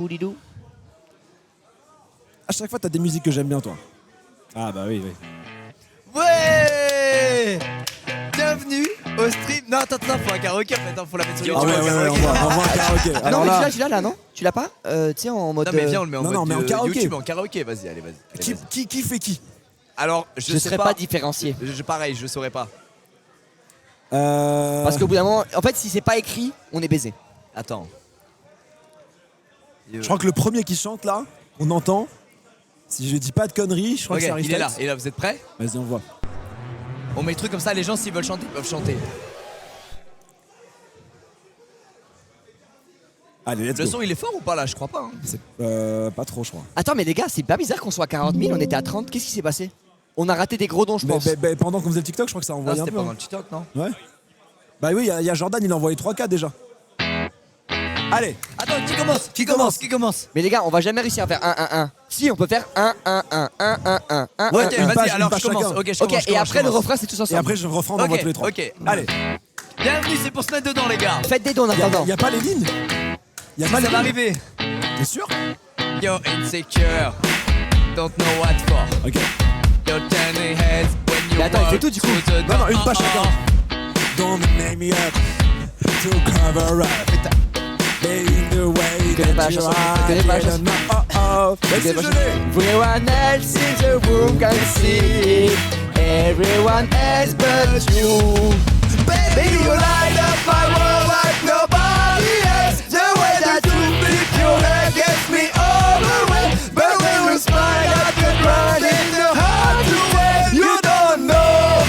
Oulidou. À chaque fois, t'as des musiques que j'aime bien, toi. Ah bah oui, oui. Ouais. Bienvenue au stream. Non, attends, faut un karaoké. Attends, faut la mettre sur Ah YouTube. ouais, on voit un karaoké. Ah Alors non, mais là, tu l'as là, non? Tu l'as pas? Tu sais, en mode. Non, mais viens, on le met en Non, mode non, mais en karaoké. YouTube, en karaoké. Vas-y, allez, vas-y. Allez, vas-y. qui fait qui? Alors, je serais pas différencié. Pareil, je saurais pas. Parce qu'au bout d'un moment, en fait, si c'est pas écrit, on est baisé. Attends. Je crois que le premier qui chante là, on entend. Si je dis pas de conneries, je crois Ok, que c'est Harry il est là. Styles. Et là, vous êtes prêts? Vas-y, on voit. On met le truc comme ça, les gens, s'ils veulent chanter, peuvent chanter. Allez, let's Le go. son, il est fort ou pas là? Je crois pas. Hein. C'est pas trop, je crois. Attends, mais les gars, c'est pas bizarre qu'on soit à 40 000, on était à 30. Qu'est-ce qui s'est passé? On a raté des gros dons, je pense. Mais pendant qu'on faisait le TikTok, je crois que ça Non, envoyait un c'était peu. pendant le TikTok, non? Ouais. Bah oui, il y a Jordan, il a envoyé 3K déjà. Allez. Attends, qui commence? Mais les gars, on va jamais réussir à faire 1-1-1. Si, on peut faire 1-1-1-1-1-1-1. Ouais, ok, une vas-y, page, alors une page je commence. chacun. Ok, je Ok, commence. et après le refrain, c'est tous Et ensemble. après, je refrain, on envoie tous les trois. Ok. Allez. Bienvenue, c'est pour se mettre dedans, les gars. Faites des dons en attendant. Y a pas les lignes. Y a pas Ça les va lignes. arriver. T'es sûr? Yo, insecure. Don't know what for. Ok. Yo, turning heads when you Mais attends, il fait walk tout, du coup. through the Non, non, door. une page chacun. Don't make me up to cover up. Being the way connais pas la that you chanson, are. je connais pas la chanson. Oh. Vas-y, je l'ai. Everyone else in the room can see it. Everyone else but you. Baby, you light up my world like nobody else. The way that you flip your hair gets me overwhelmed. But when we smile, I can run in the heart to win. You don't know,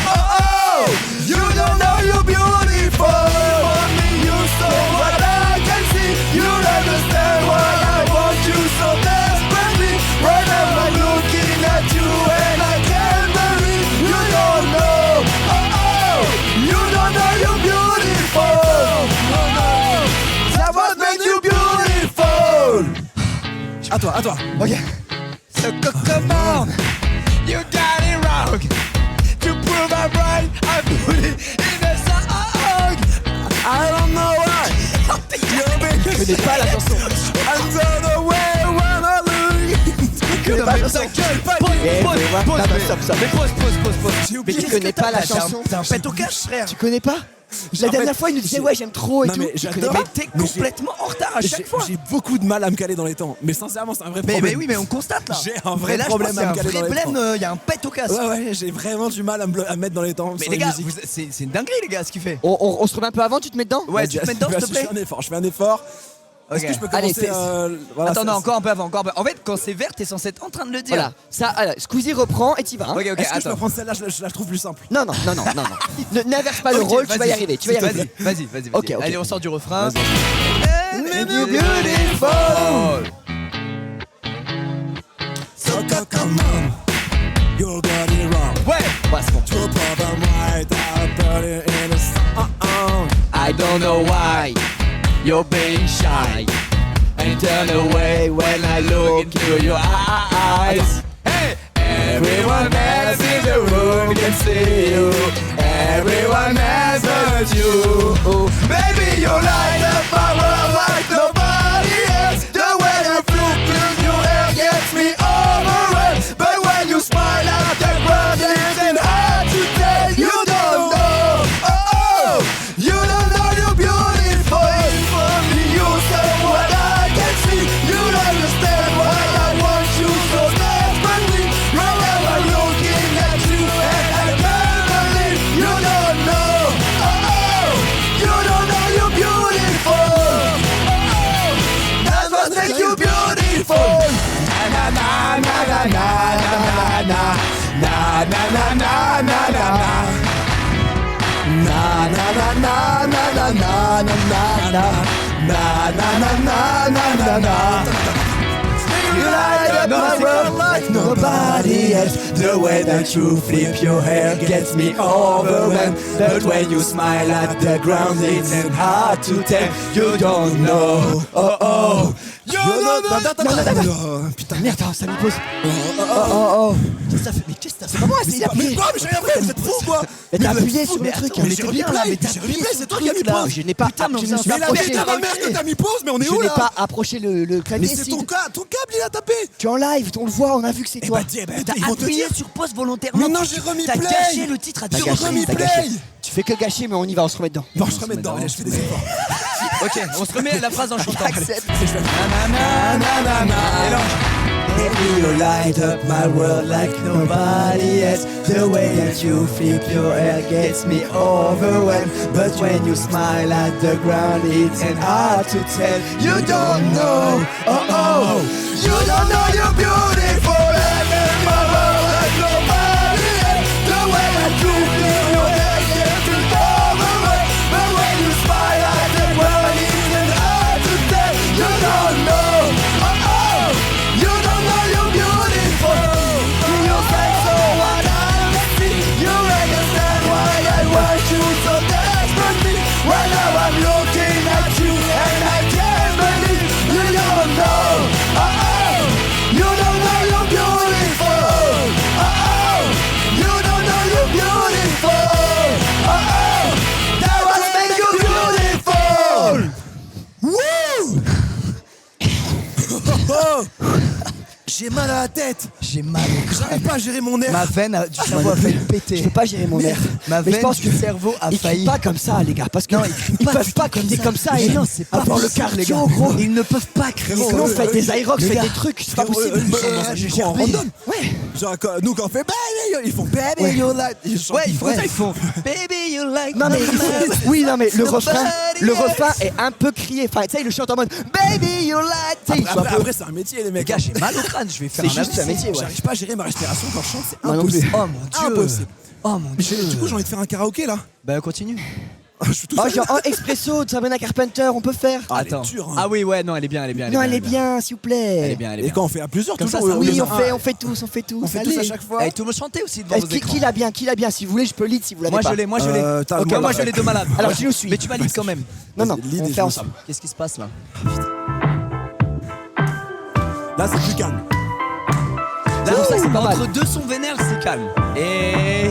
you don't know you're beautiful. For me, you saw what I can see. You understand why I want you so desperately. Right now I'm looking at you and I can't believe you don't know. You don't know you're beautiful. That's what makes you beautiful. À toi. Ok. So come on, you got it wrong. To prove I'm right, I put it in a song. I don't know why. Je connais pas la chanson. Under the way when I look. Que pas la chanson. Stop. Pause. Mais tu connais pas la chanson. T'as un pet au cash, frère. Tu connais pas? La dernière fois, il nous disait ouais, j'aime trop et Non, tout. mais Tu j'adore. connais pas? Mais t'es complètement en retard à chaque fois. J'ai beaucoup de mal à me caler dans les temps. Mais sincèrement, c'est un vrai Mais problème. oui, mais on constate là. J'ai un vrai Mais là, problème je pense à me qu'il y a caler un dans vrai les problème, il y a un pet au casse. Ouais, j'ai vraiment du mal à me mettre dans les temps. Mais sur les gars, musique. c'est une dinguerie, les gars, ce qu'il fait. On se remet un peu avant, tu te mets dedans? Ouais, Vas-y, tu te mets dedans, s'il te vas-y, plaît. Je fais un effort. Est-ce Ok. que je peux Allez, commencer voilà, Attends, c'est- non, encore un peu avant, En fait, quand c'est vert, t'es censé être en train de le dire. Voilà, ça, alors, Squeezie reprend et t'y vas. Hein. Ok, Est-ce que je peux attends. prendre celle-là? Je la trouve plus simple. Non. N'inverse pas le Ok, rôle, tu vas y vas-y. arriver, tu vas y arriver. Vas-y. Ok. Allez, on sort du refrain. Vas-y. And you're beautiful. So come on, you got it wrong. Ouais. Ouais, c'est bon. To prove I'm right, I'll put it in a song. I don't know why you're being shy and turn away when I look into your eyes. Hey. Everyone else in the room can see you. Everyone else but you. Baby, you light up my world like nobody else. The way you flip your hair gets me overwhelmed. But when you smile, I can run it hard to tell. You don't know, you don't know you're beautiful. For me, you say what I can see. You understand why I want you so desperately. Right now I'm looking at you and I can't believe you don't know. You don't know you're beautiful. That's what makes you beautiful. Na na na na na na na na na na na na na na. Na na na na na na na na na na na na na na na na. You light up my world like nobody else. The way that you flip your hair gets me overwhelmed. But when you smile at the ground, it's hard to tell. You don't know. Oh oh. You don't know. Putain, merde, ça me pose. Oh. Qu'est-ce que ça fait? Mais qu'est-ce que ça fait? Comment Mais j'ai rien fait, vous êtes fous quoi? Mais t'as appuyé sur le truc. Mais j'ai replay, c'est toi qui as mis pause. Je n'ai pas. Je me suis Mais la approché. vérité, ma mère que t'as mis pause, mais on est Je où n'ai là? pas approché le clavier. Mais c'est ton câble, il a tapé. Tu es en live, on le voit, on a vu que c'est toi. T'as ils vont te appuyé dire. sur pause volontairement. Mais non, j'ai remis T'as play. gâché le titre à T'as deux gâché, reprises. t'as play. gâché. Tu fais que gâcher, mais on y va, on se remet dedans. Bon, je remets dedans, allez, je fais des efforts. Ok, on se remet à la phrase en chantant. Accepte. Baby, you light up my world like nobody else. The way that you flip your hair gets me overwhelmed. But when you smile at the ground, it's hard to tell. You don't know, oh oh. You don't know you're beautiful. Light up my world like nobody else. The way that you flip your hair gets me overwhelmed. But when you smile at the ground, it's hard to tell. You don't know, oh oh. You don't know you're beautiful. You say so what I see. You understand why I want you so desperately. Well now I'm looking at you and I can't believe you don't know. Oh, you don't know you're beautiful. Oh, you don't know you're beautiful. Oh, that was make you beautiful. J'ai mal à la tête. J'ai mal au crâne. J'arrive pas à gérer mon air. Ma veine du cerveau a failli péter. Je peux pas gérer mon air. Ma Mais je veine pense du que cerveau a ils failli. crient pas comme ça, les gars, parce que Non, ils peuvent pas crier comme ça. Mais Et non, c'est pas avoir le possible, les cardio, gars. gros. Ils ne peuvent pas crier. Sinon, faites des aérox, les faites gars. des trucs, c'est pas possible. J'ai en random. Ouais. Genre, nous quand on fait baby, ils font baby, you like. Ouais, ils font ça, ils font Baby, you like Non mais my oui non mais le refrain Nobody est un peu crié. Enfin tu sais il le chante en mode Baby you like. Tu sais, il soit un peu- Après, c'est un métier, les Les mecs. gars, j'ai mal au crâne, je vais faire C'est juste un métier, ouais. J'arrive pas à gérer ma respiration quand je chante, c'est Moi non plus. impossible. Oh mon dieu. Impossible. Oh mon Mais dieu. du coup, j'ai envie de faire un karaoké là. Bah continue. Je suis tout Oh seul. genre Expresso de Sabrina Carpenter on peut faire. Ah, elle est Attends. dure, hein. Ah oui, ouais, non, elle est bien, elle est bien. Non elle est bien s'il vous plaît. Elle est bien, elle est Et bien. quand on fait à plusieurs, Comme toujours. ça, Oui les on uns- fait tous. On fait tous Allez. à chaque fois. Et tout me chanter aussi devant vos Qui écrans. l'a bien si vous voulez je peux lead si vous l'avez Moi pas. je l'ai, moi je l'ai. t'as- Ok, moi, moi là. je l'ai de malade. Alors je nous suis. Mais tu valides quand même. Non Vas-y, lead on et je fait me ensemble. Qu'est-ce qui se passe là? Là, c'est plus calme. Là, ça, c'est pas mal. entre deux sons vénères, c'est calme. Et.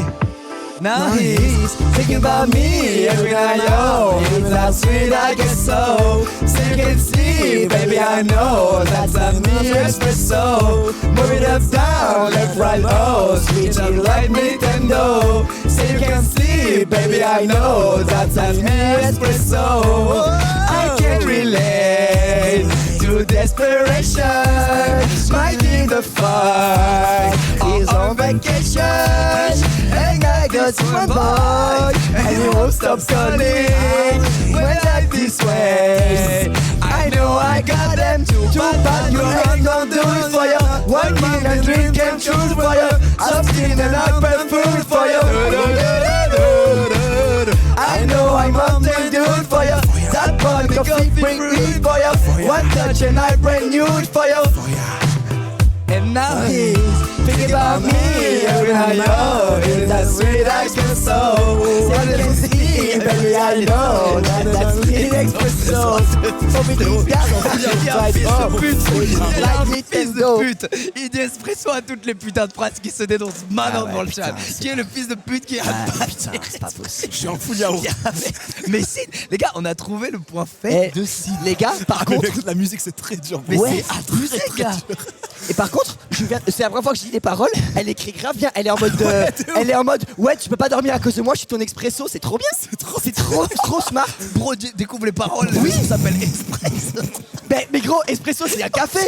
Nice, thinking about me every night, yo. It's that sweet, I guess so. So you can see, baby, I know that's a me espresso. Move it up, down, left, right, oh, sweet, you like Nintendo. So you can see, baby, I know that's a me espresso. I can't relate to desperation. Mighty the fuck is on vacation. And I got one boy, and he won't stop calling. When life this way, I know I got them too bad. Your ex don't do it for you. One man and dream can choose for you. I'm still an open food for you. I know I'm up to do it for you. That bun coffee bring it for you. One touch and I bring you it for you. And now he's thinking about me every night, yo. It's that sweet espresso. So you can see, baby, I know that sweet espresso. So we can get Fils de pute. Il dit espresso à toutes les putains de phrases qui se dénoncent maintenant dans le chat. Qui est le fils de pute qui a pas putain, c'est pas possible. Je suis en full yaourt. Mais si, les gars, on a trouvé le point faible de Sid. Les gars, par Mais contre, mec, la musique, c'est très dur. Mais ouais, c'est abusé, gars. et par contre, c'est la première fois que je dis des paroles. Elle écrit grave bien. Elle est en mode, ouais, tu peux pas dormir à cause de moi. Je suis ton expresso. C'est trop bien. C'est trop smart. Bro, découvre les paroles. Oui, ça s'appelle Espresso. Mais gros, espresso, c'est un café.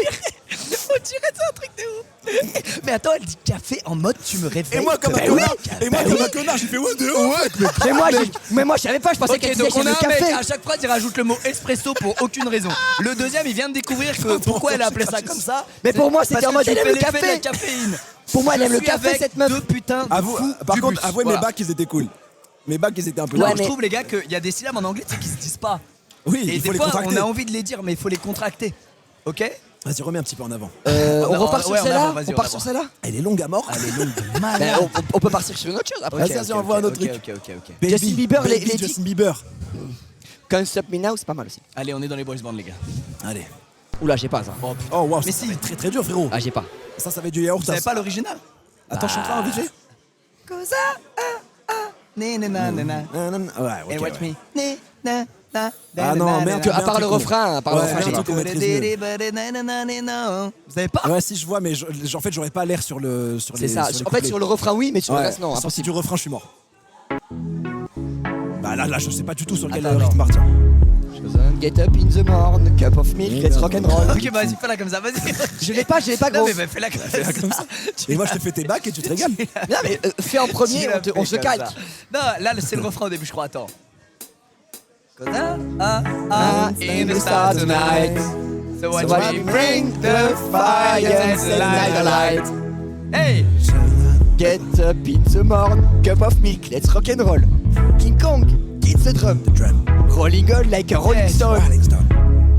On dirait ça un truc de ouf. Mais attends, elle dit café en mode tu me réveilles. Et moi, comme un Ben connard, oui. et moi, Ben comme oui. un connard, j'ai fait ouais, de ouf. Mais moi, je savais pas. Je pensais Ok, qu'elle donc disait on a le un mec, café. à chaque phrase il rajoute le mot espresso pour aucune raison. Le deuxième il vient de découvrir que pourquoi elle a appelé ça comme ça. Mais pour moi, c'était parce en que mode tu elle fais aime le l'effet de café. la caféine. Pour moi, elle aime Je le suis café, avec cette meuf. deux putains de fous Par du contre, bus. avouez, Voilà. mes bacs, ils étaient cool. Mes bacs, ils étaient un peu Non, Ouais, larges. je mais- trouve les gars qu'il y a des syllabes en anglais qui se disent pas. Oui, Et il faut des les fois contracter. on a envie de les dire mais il faut les contracter. Ok. Vas-y, remets un petit peu en avant. On repart sur ouais, celle-là. vas-y, On on part va sur voir. celle-là. Elle est longue à mort. Elle est longue de Ben, malade. on peut partir sur une autre chose après. Vas-y, on voit un autre truc. Ok. Baby, Justin Bieber, Baby, les Justin Bieber. Can't Stop Me Now, c'est pas mal aussi. Allez, on est dans les boys bands, les gars. Allez. Oula, j'ai pas ça. Oh putain. Oh, waouh, Mais ça si. va être très très dur, frérot. Ah, j'ai pas. Ça va être du yaourt. Vous savez pas l'original? Attends, chante-la en vite fait. Cosa? Na na na na na. Ouais, And ok. watch ouais. me. Na na na. Ah non, merde, À part le refrain, Ouais, j'ai merde, pas. qu'on maîtrise Vous savez pas? Ouais, si je vois, mais en fait, j'aurais pas l'air sur le. Sur C'est les, ça. sur les En fait, couplets. sur le refrain, oui, mais sur le Ouais, reste, non. sorti Impossible. du refrain, je suis mort. Bah là, je sais pas du tout sur quel Attends, rythme partir. Get up in the morning, cup of milk, let's rock'n'roll. Ok, vas-y, fais-la comme ça, vas-y. Je l'ai pas Non, gros. mais bah, fais-la comme ça. Et moi, je te fais tes bacs et tu te régales. Non, mais fais en premier, on se calque. Non, là, c'est le refrain au début, je crois. Attends. Cosa? In the stars tonight. So watch me bring the fire and the light alight. Hey! Get up in the morning, cup of milk, let's rock'n'roll. King Kong, hit the drum. Rolling on like a rolling stone.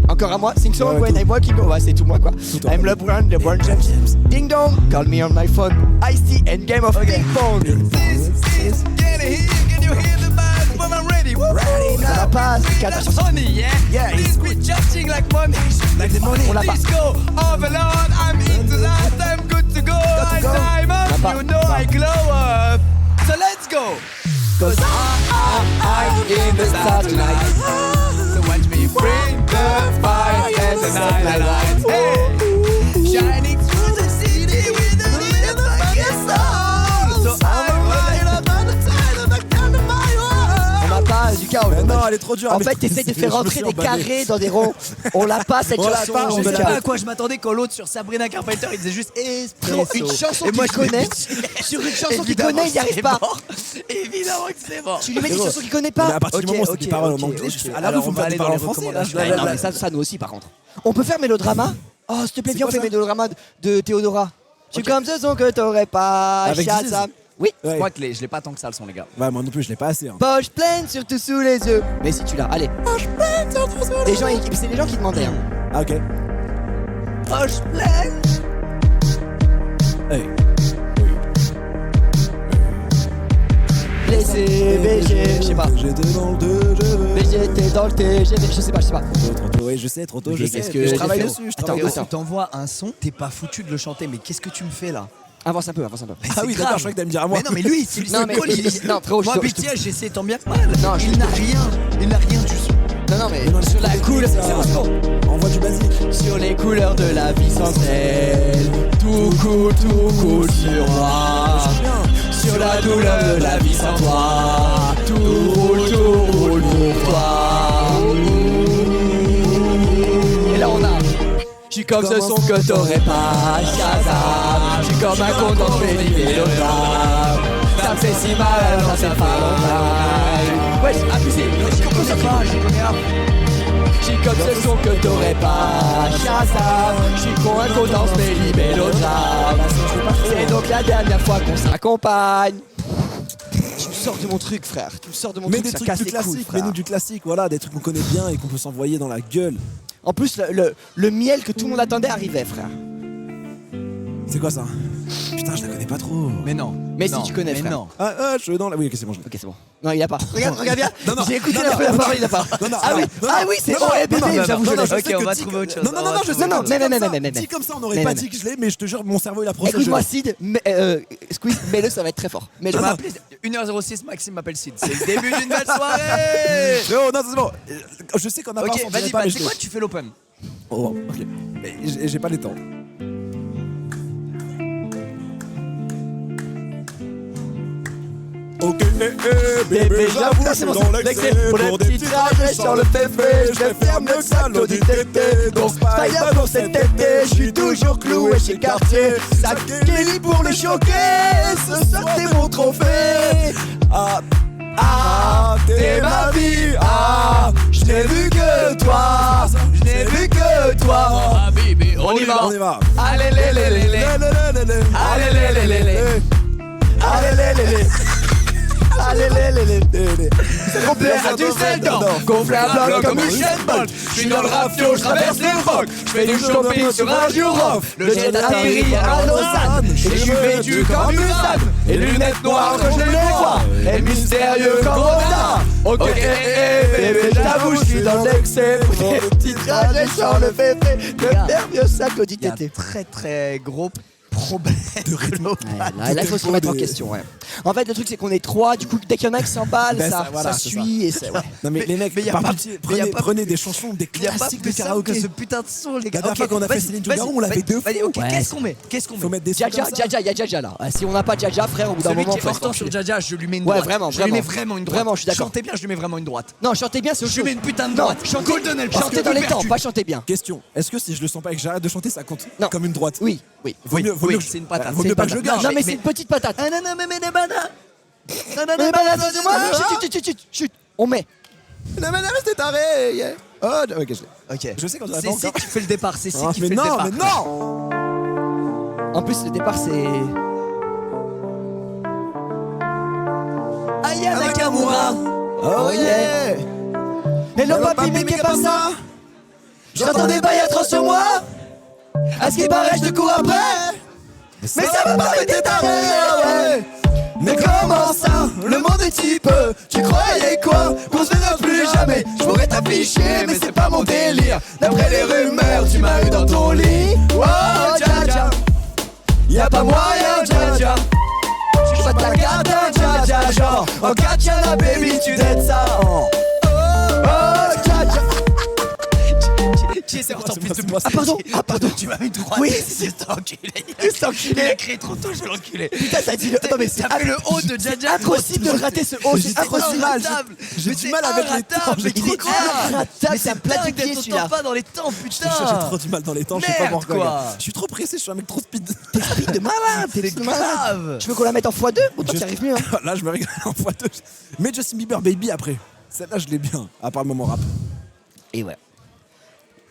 Encore à moi, sing song Ouais, when tout. I'm walking. Ouais, c'est tout moi quoi. toi. I'm LeBron James. Ding dong, call me on my phone. Ice-T and game of ping pong. This is get it here. Can you hear the bass when I'm ready? Woo! Ça va pas, c'est That's 4. funny, yeah? Yeah, This be judging like money. Like the money. On l'a pas. Disco, overload, I'm into that, I'm good to go. I go. diamond, Pas. you know I glow up. So let's go. Cause I'm in the stars tonight. So watch me bring the fire and the night light. Hey, shining through the city with a little fucking soul. So I'm right up on the side of the count of my on world. n'a pas du chaos. Mais non, elle est trop dure. En mais fait, t'essayes de je faire me rentrer suis des emballé. carrés dans des ronds. On l'a pas cette On l'a chanson. pas, on je me sais l'a pas pas à quoi je m'attendais quand l'autre sur Sabrina Carpenter il disait juste Frérot, espresso. une chanson Et moi qu'il je me connaît, dis, sur une chanson qu'il évidemment connaît, il n'y que arrive c'est pas. mort. Évidemment que c'est mort. Tu lui mets des Frérot. chansons qu'il connaît Mais pas. à partir du moment où c'est des paroles en anglais, je fais à la rue, Alors, faut on me va faire aller des dans paroles les en français. Là, recommandations. Ouais, non, mais ça nous aussi par contre. On peut faire mélodrama. Oh, s'il te plaît, C'est viens, on quoi fait ça mélodrama de Théodora. Tu es comme ce son que t'aurais pas. Avec Shazam. Ziz. Oui. Je Ouais. crois que je l'ai pas tant que ça le son les gars. Ouais, moi non plus, je l'ai pas assez. Hein. Poche pleine, surtout sous les yeux. Mais si tu l'as, allez. Poche pleine, surtout sous Les gens, c'est les gens qui demandaient. hein. Ah, ok. Poche pleine. Hey. Laissez BG, je sais pas. J'étais dans le 2, je veux. Mais j'étais dans le TGV, je sais pas. Trop tôt, oui, je sais, trop tôt, je Ok, sais. qu'est-ce que Je travaille j'ai fait dessus, je Attends, travaille Et dessus. on t'envoie un son, t'es pas foutu de le chanter, mais qu'est-ce que tu me fais là? Avance un peu, avance un peu. Ah oui, grave. d'accord, je croyais que t'allais me dire à moi. Mais non, mais lui, c'est lui, Non, c'est mais- cool, non, frérot, moi, je- BTS, j'ai essayé tant bien que mal. Non, il n'a rien du son. Non, mais, Mais non, sur la c'est couleur. ça. C'est bon. Envoie du basique. Sur les couleurs de la vie sans elle. Tout coule sur moi. Sur la douleur de la vie sans toi. Tout roule pour toi. Et là on a. Je suis comme ce son que t'aurais pas. Shazam. Je suis comme un con dans mes mélodrames. Ça me fait si mal, ça fait pas longtemps. Ouais, abusé. Je connais pas, je connais un. J'suis comme ce son que t'aurais pas. Shazam. J'suis con un con dans mes mélodrames. C'est donc la dernière fois qu'on s'accompagne. Tu me sors de mon truc, frère. Tu me sors de mon Mais truc, des ça trucs casse plus les couilles, classiques, frère. mets-nous du classique, voilà, des trucs qu'on connaît bien et qu'on peut s'envoyer dans la gueule. En plus, le miel que tout le monde attendait arrivait, frère. C'est quoi ça? Putain, je la connais pas trop. Mais non. Mais si non, tu connais, mais frère. non. Ah, je suis dans la. Oui, ok, c'est bon, je l'ai. Ok, c'est bon. Non, il a pas. Regarde bien. Non, non, J'ai écouté non, la non, première non, fois, il a pas. Non, non, Ah non, oui, non, ah non, oui, c'est non, bon, non, eh, bébé, non, non, j'avoue, je non, l'ai. je Ok, sais on que va dit trouver autre chose. Non, non, non, non, je sais Non, non, que mais, dit comme mais, ça. mais. Dit comme ça, on n'aurait pas dit que je l'ai, mais je te jure, mon cerveau il a processé. Écoute-moi, Sid, Squeeze, mets-le, ça va être très fort. Mais Je je m'appelle 1h06, Maxime m'appelle Sid. C'est le début d'une belle soirée. Non, non, c'est bon. Je sais qu'on a pas Ok, vas-y, bah, mais c'est quoi, tu fais l'open. Oh, ok. Mais j'ai pas les temps. Ok, bébé, j'avoue, je suis dans l'excès. Pour des petits trajets sur le féfé, je vais faire mieux que ça, Claudie Tété. Donc, Spider pour cet été, je suis toujours cloué chez Cartier. Sac Kelly pour le choquer, ce soir t'es mon trophée. Ah, t'es ma vie. Ah, je n'ai vu que toi. Je n'ai vu que toi. Ah, bébé, on y va. On y va. Allez, les, les, les, les. Allez, les, les, les, les. Allez, les, les, les. Allez, c'est complet à Düsseldorf. Gonflé à bloc comme Usain Bolt. Je suis dans le rafio, je traverse les rocs. Je fais du shopping sur un Europe. Le jet atterrit à Lausanne. Et je suis vêtu comme Mulan. Et lunettes noires quand je les vois. Et mystérieux comme Roda. Ok, bébé, j'avoue, je suis dans l'excès. Le petit trajet sur le bébé. Le nerveux sac au dit Il y a un très très gros problème de réseau. Là, il faut se remettre en question. Ouais. En fait, le truc, c'est qu'on est 3. Du coup, dès qu'il y en a qui s'emballe, Ben, ça voilà, c'est suit. Et c'est, ouais. Non mais les mecs, mais y a par pas- pitié, mais y a pas- prenez des chansons, des Il y a pas classiques de plus simple karaoké. que ce putain de son, les gars. La dernière fois qu'on a fait Céline Dion, on l'avait deux fois. Ok, Ouais. qu'est-ce qu'on met Faut mettre des sons Jaja, comme ça. Jaja, il y a Jaja là. Si on n'a pas Jaja, frère, au bout d'un Celui moment, qui est faut portant se sur lancer. Jaja, je lui mets une Ouais, droite. vraiment, Je lui mets vraiment. vraiment une droite. Vraiment, je suis d'accord. Chantez bien, je lui mets vraiment une droite. Non, chantez bien, c'est autre Je lui chose. mets une putain de Non, droite. chantez, Golden Elle, chantez dans les temps, Perdu. pas chanter bien. Question, est-ce que si je le sens pas et que j'arrête de chanter, ça compte Non. comme une droite? Oui, oui. Vaut mieux oui, que je- c'est une patate. Vaut C'est mieux une pas que je le patate. gâche. Non, mais mais- c'est une petite patate. Ah, non, non, mais bana. Chut, on met. Non mais c'était taré. Yeah. Oh, ok, je l'ai. Ok. Je sais qu'on dirait C'est pas ici encore. qui fait le départ. C'est ici Ah, qui mais fait le non, départ. mais non. En plus, le départ, c'est. Aya Nakamura. Oh yeah. Hello, papi, mais qu'est pas ça? J'entends des bails atroces sur moi. À ce qui paraît, je te cours après. Mais ça va pas, mais t'es taré, ouais. Mais comment ça, le monde est si peu? Tu croyais quoi? Qu'on se verra plus jamais? Je pourrais t'afficher, mais c'est pas mon délire. D'après les rumeurs, tu m'as eu dans ton lit. Oh, Jaja, y'a pas moyen, Jaja. Je suis pas ta carte, Jaja, genre. En Katjana, baby, tu dettes ça. Oh, Jaja. Qui est sorti en plus de Ah, pardon. Tu m'as mis une droite. Oui. c'est cet enculé. C'est enculé. Il a crié trop tôt, je l'enculé. Putain, t'as dit le. Attends, mais c'est T'as fait le haut de Jaja. impossible de rater ce haut. C'est impossible. J'ai du mal avec les temps, j'ai Il est inratable, Mais c'est un c'est plat dingue du pied d'être celui-là. autant pas dans les temps, J'ai putain. trop du mal dans les temps, je sais pas Merde, pourquoi. quoi. gars. Je suis trop pressé, je suis un mec trop speed. Speed de malade, t'es C'est de malade. grave. Tu veux qu'on la mette en x2 ou toi Je- tu arrives mieux hein? Là, je me régale en x2. Mais Justin Bieber Baby après. Celle-là, je l'ai bien, à part le moment rap. Et ouais.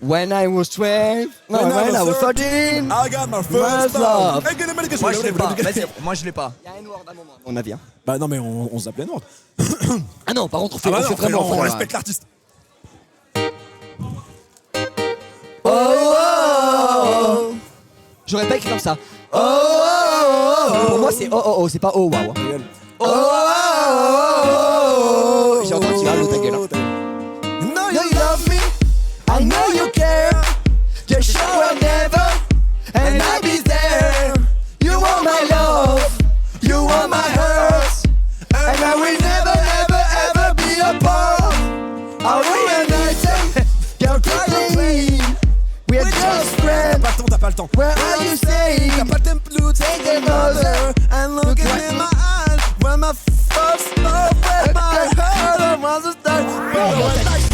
When I was 12, no, when I was 13. I got my First first love. love. Moi je l'ai pas. Vas-y, moi je l'ai pas. Il y a un N-word à un moment. On a bien. Bah non, mais on s'appelait Noir. Ah non, par contre, on fait, Ah bah on non, fait vraiment. on respecte l'artiste. J'aurais pas écrit comme ça. Pour moi, c'est c'est pas oh wow. J'ai entendu tirer l'autre ta gueule. hein. No, you love me. I know you care. Just show and never. And I'll be there. You want my love. You want my hurt. And I will never, ever, ever be apart. Are we an item? You're crying. We're just friends. T'as pas le temps. Where are you staying? T'as pas le temps to take another. And look in my eyes. Where my first love, where my heart was a start.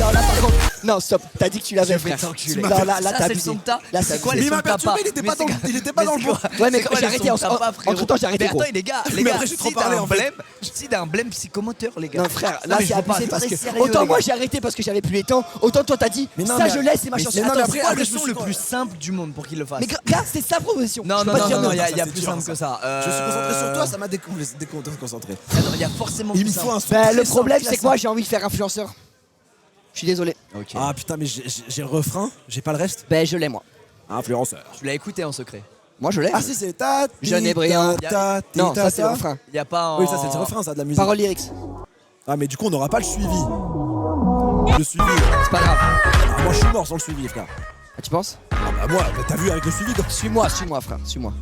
Non, là par contre, non, stop. T'as dit que tu l'avais, frère. t'enculer. Non, là, Ça, t'as c'est le abusé. son que t'as. Là, C'est c'est quoi abusé. les Mais il sons m'a que t'as perturbé, pas il était pas Mais dans- c'est il était pas dans le quoi bon. Ouais, mais C'est quoi j'ai les arrêté sons en- que t'as pas, frérot entre-temps, j'ai arrêté, Mais gros. attends, les gars, Mais après, j'ai trop parlé, d'un en fait. blême, si d'un blême psychomoteur, les gars. Non frère, Non, là mais c'est je veux pas, abusé parce très que sérieux, autant les moi gars. j'ai arrêté parce que j'avais plus les temps, autant toi t'as dit Mais non, ça mais- je laisse c'est ma mais chanson. c'est- non, mais Attends, après, C'est quoi le je me son suis le con- plus simple du monde pour qu'il le fasse mais gars, c'est sa proposition. Non, Je peux non, pas non, dire non, non, il y a ça, c'est plus dur, simple ça. que ça. Je suis concentré sur toi, ça m'a déconcentré. Attends, il y a forcément Il plus me faut un simple. son. Bah, le Très problème simple, c'est que moi j'ai envie de faire influenceur. Je suis désolé. Ok. Ah putain, mais j'ai le refrain, j'ai pas le reste. Ben je l'ai moi. Influenceur. Tu l'as écouté en secret. Moi je l'ai. Ah si, c'est ta. Jeune et brillant. Non, ça c'est le ça. refrain. Il y a pas en... Oui, ça c'est le refrain, ça de la musique. Parole lyrics. Ah, mais du coup, on n'aura pas le suivi. Le suivi. C'est pas grave. Ah, moi, je suis mort sans le suivi, frère. Ah, tu penses? Ah, bah, moi, bah, t'as vu avec le suivi, quoi. Suis-moi frère, suis-moi.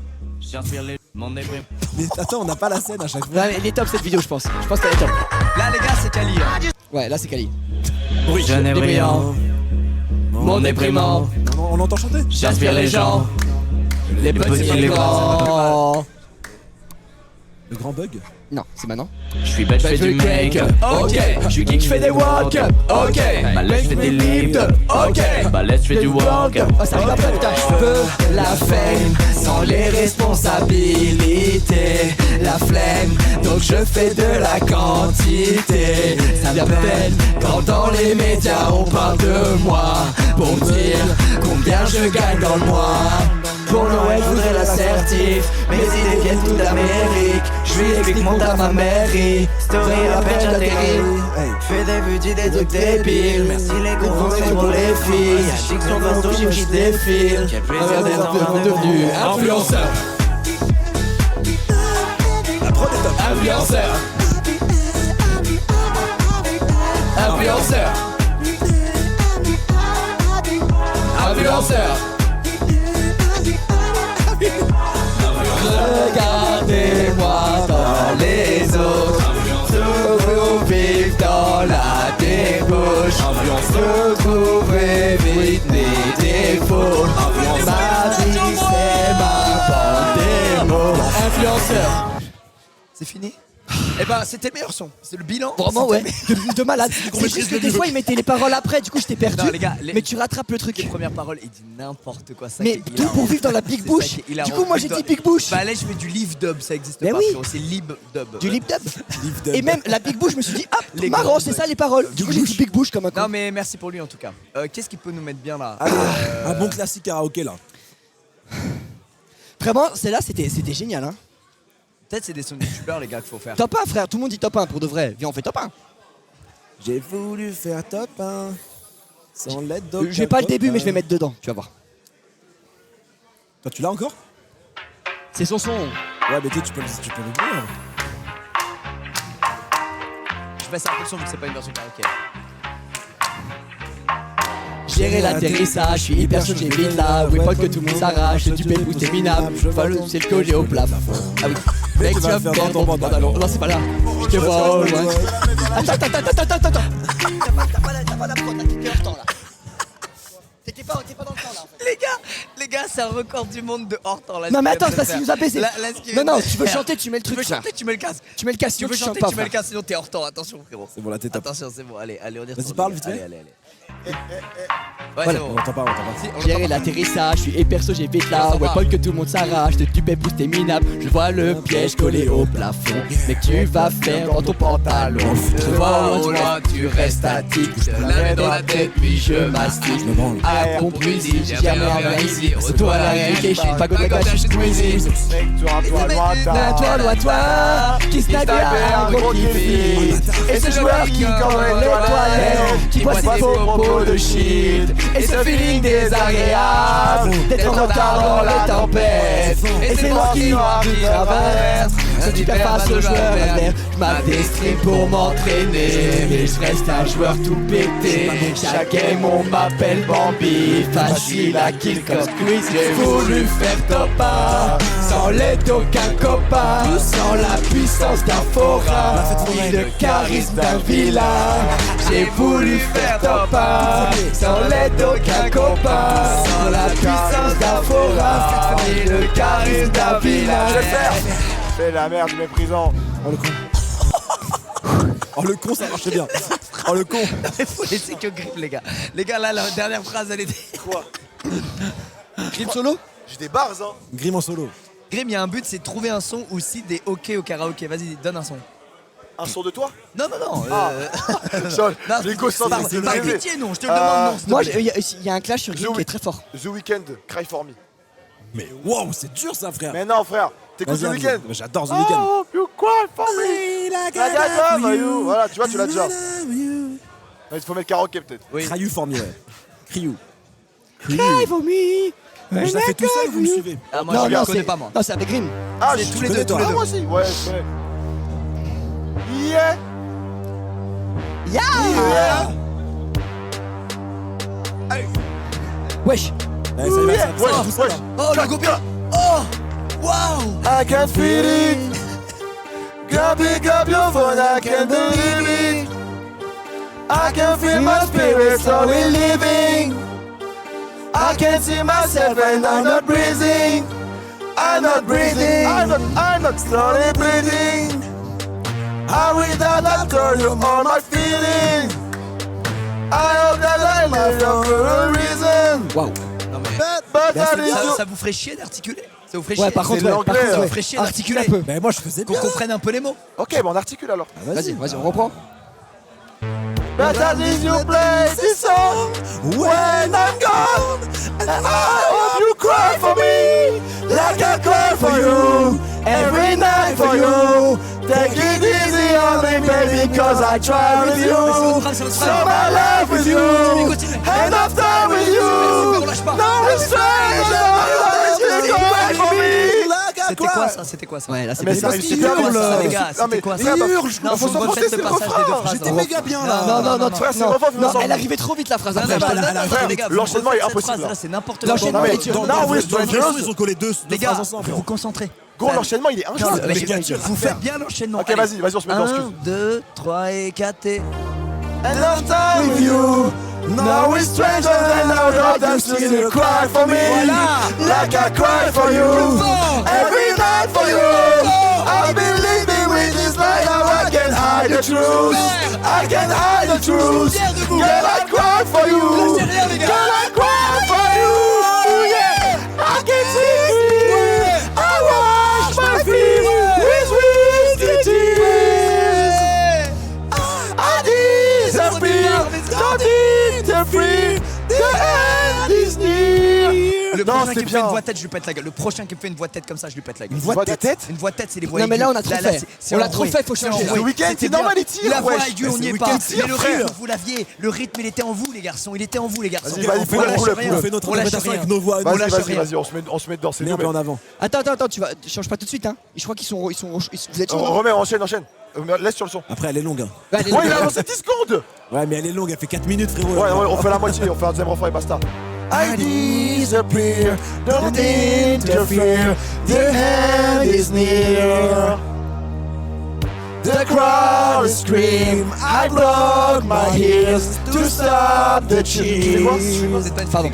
Mais attends, on n'a pas la scène à chaque fois. Ouais, elle est top cette vidéo je pense. Je pense qu'elle est top. Là, les gars, c'est Kali. hein. Ouais, là c'est Kali. Oui, Jeune et brillant, mon déprimant, Non, on entend chanter. j'inspire les gens, les petits et les grands. Le grand bug. Non, c'est maintenant. Je suis bête, je fais du make-up, ok. Je suis geek, je fais des walk-up, ok. Balèze, je fais des lift, ok. Balèze, je fais du walk-up. Oh, ça arrive après, putain. Je veux la fame sans les responsabilités. La flemme, donc je fais de la quantité. Ça me peine quand dans les médias on parle de moi pour dire combien je gagne dans le mois. Pour Noël, je voudrais l'assertif. Mes idées viennent tout d'Amérique. Je lui explique mon taf à mairie. Story à peine j'atterris. Fais des vues, dis des trucs débiles. Merci les conseils pour les filles. Chic sur façon, j'ai qui défile. Regardez les enfants devenus influenceurs. La prod est top. Influenceur. Influenceur. Influenceur. Regardez-moi dans les autres. Vous vivez dans la débauche. Retrouverez vite mes défauts. Ma vie c'est ma bande démo. Influenceur. C'est fini? Eh ben c'était le meilleur son, c'est le bilan. Vraiment ouais, de malade. qu'on C'est maîtrise juste que le des niveau. fois il mettait les paroles après, du coup j'étais perdu. Non, les gars, mais tu rattrapes le truc. Les premières paroles, il dit n'importe quoi. Ça Mais tout pour vivre dans la big bouche. Du coup moi j'ai dit big bouche. Bah là je fais du live dub, ça existe Mais pas. oui. frérot, c'est lib dub. Du lip dub. Dub. Et même la big bouche, je me suis dit ah Les marrant, grandes c'est ça les paroles. Du coup j'ai dit big bouche comme un con. Non mais merci pour lui en tout cas. Qu'est-ce qui peut nous mettre bien là? Allez, un bon classique karaoké là. Vraiment, celle-là c'était génial hein. Peut-être c'est des sons de youtubeurs les gars qu'il faut faire. Top 1 frère, tout le monde dit top 1 pour de vrai. Viens on fait top 1. J'ai voulu faire top 1 sans l'aide d'aucun Je vais pas le début copain. mais je vais mettre dedans, tu vas voir. Toi tu l'as encore? C'est son son. Ouais mais tu peux le dire. Je fais ça en son vu que c'est pas une version karaoké. Gérer l'atterrissage, je suis hyper chaud, j'ai vite là. Oui, pas que tout le monde s'arrache, du pépou c'est minable. C'est le coller au plafond. Ah oui. Mec, tu vas faire ton pantalon. Non, c'est pas là. Je te vois au loin. Attends. T'as pas la prod, t'es hors temps là. T'es pas dans le temps là en fait. Les gars, c'est un record du monde de hors temps là. Non mais attends, c'est parce qu'il nous a baisé. Non, tu veux chanter, tu mets le Tu veux truc là. chanter, tu mets le casque. Tu mets le casque, Tu veux tu chantes chanter, pas. tu mets le frère. casque, sinon t'es hors temps. Attention frérot. C'est bon là t'es top. Attention, c'est bon. Allez, on y Vas-y, parle vite fait. Allez. Ouais, Voilà. c'est On bon. entend pas. Si, on Gérer l'entend pas. l'atterrissage, je suis perso, j'ai vite là. On Ouais, s'en pas va. que tout le monde s'arrache, du pépou c'est minable. Je vois le piège collé au plafond. Mais que tu vas faire dans ton pantalon. Je te vois au loin, tu restes statique. Je te la mets dans la tête, puis je mastique. À compris, j'ai jamais rien ici. Retour à la réalité, je suis pas comme je suis squeezy. Toi, qui snague un gros kiffi. Et ce joueur qui colle les toilettes, qui boit ses faux propos de shit. Et ce feeling désagréable d'être en retard dans les tempêtes. Et c'est moi qui traverse. Si tu perds face au joueur adverse, je m'adestream pour m'entraîner. Mais je reste un joueur tout pété. Chaque game on m'appelle Bambi. Facile à kill comme Squeeze. J'ai voulu faire top 1 sans l'aide d'aucun copain, sans la puissance d'un forain, ni le charisme d'un vilain. J'ai voulu faire top 1 sans l'aide d'aucun copain, sans la puissance d'un forain, ni le charisme d'un vilain. Je vais le faire. Fais la merde, méprisant. Oh le con. Oh le con ça marchait bien. Oh le con. Il faut laisser que Grim les gars. Les gars là, la dernière phrase elle était. Quoi? Grim solo. J'ai des bars, hein. Grim en solo. Grim, il y a un but, c'est de trouver un son ou si des OK au karaoké. Vas-y, donne un son. Un son de toi? Non. Sean, Non, Nico par Sandri, pitié, non, je te le demande, non. s'il te Moi, plaît. il y a un clash sur Grim qui est très fort. The Weeknd, Cry For Me. Mais waouh c'est dur ça frère. Mais non, frère, t'écoutes The Vas-y, Weeknd? mais j'adore The Weeknd. Oh, you cry for me. You. Voilà, tu vois, tu l'as déjà. Il faut mettre karaoké peut-être. Oui. Crayu for me ouais. Crayu. Cry for me. Je la fais tout seul, vous me suivez. Ah, moi, Non, je non, le connais c'est pas, moi. Non, c'est avec Grim. Ah, C'est je tous les connais deux, tous les Ah, deux. moi aussi, ouais, je connais. Yeah. Yeah. Wesh. Ouais, ça y va, Yeah. ça Ouais, va, tout ça, là. Oh, le go bien. Oh, waouh. I can feel it. Girl, pick up your phone, I can't believe it. I can feel my spirit slowly living. I can see myself and I'm not breathing. I'm not breathing. I'm not slowly breathing. I will not tell you all my feelings. I hope that I live for a reason. Waouh. Non, mais But that is ça vous ferait chier d'articuler? Ça vous ferait Ouais, chier? par contre, de l'anglais, ça ouais. me ferait chier d'articuler Articuler. un peu. Mais moi je faisais Qu'on bien. comprenne un peu les mots. Ok, bon, on articule alors. Ah, Vas-y, on reprend. But that is you play this song when I'm gone. And I hope you cry for me. every night for you. Take it easy on me, baby, cause I try with you. So my life with you, end of time with you. No restraint, for me. C'était quoi ça Ouais, là c'est Mais ça arrive super bien, ça, les gars. C'était quoi ça Non, faut s'en faites le passage des deux phrases. J'étais méga bien là. Non, elle arrivait trop vite la phrase. L'enchaînement est impossible. C'est n'importe quoi. L'enchaînement est Ils ont collé deux phrases ensemble. Vous vous concentrez. Gros, l'enchaînement il est injuste. Vous faites bien l'enchaînement. Ok, vas-y, on se met dans ce 1, cul. 2, 3 et 4 et... End of time with you. Now we're strangers and now you're dancing. You cry for me, like I cry for you. Every night for you. I've been living with this lie. Now I can't hide the truth. I can't hide the truth. Girl, I cry for you. Girl, I cry for you. Yeah, I can see. I wash my feet with whiskey tears. I disappear. Don't interfere. The end is near. Le Non, prochain c'est qui me fait une bien. voix de tête, je lui pète la gueule. Le prochain qui me fait une voix de tête comme ça, je lui pète la gueule. Une voix de tête. Une voix de tête, c'est les voix Non, mais là, aiguës. on a trop fait. On l'a trop fait, faut changer. Ce week-end, c'est normal, il tire. La voix wesh. aiguë, on n'y est Ce pas. week-end, Mais le frère. rythme, vous l'aviez. Le rythme, il était en vous, les garçons. Il était en vous, les garçons. Vas-y, vas-y, fais-le, lâche roule-le, rien. On fait notre On lâche interprétation rien. avec nos voix. On lâche rien. Vas-y, on se met dedans, c'est Mais un peu en avant. Attends, tu vas. Change pas tout de suite, hein. Je crois qu'ils sont. Vous êtes chaud. Remets, enchaîne. Laisse sur le son. Après, elle est longue. Ouais, allez, Ouais, il a lancé 10 secondes. Ouais, mais elle est longue, elle fait 4 minutes, frérot. Ouais, on fait la moitié, on fait un deuxième refrain et basta. I disappear, don't interfere, the hand is near. The crowd scream, I broke my heels to stop the cheers. Pardon.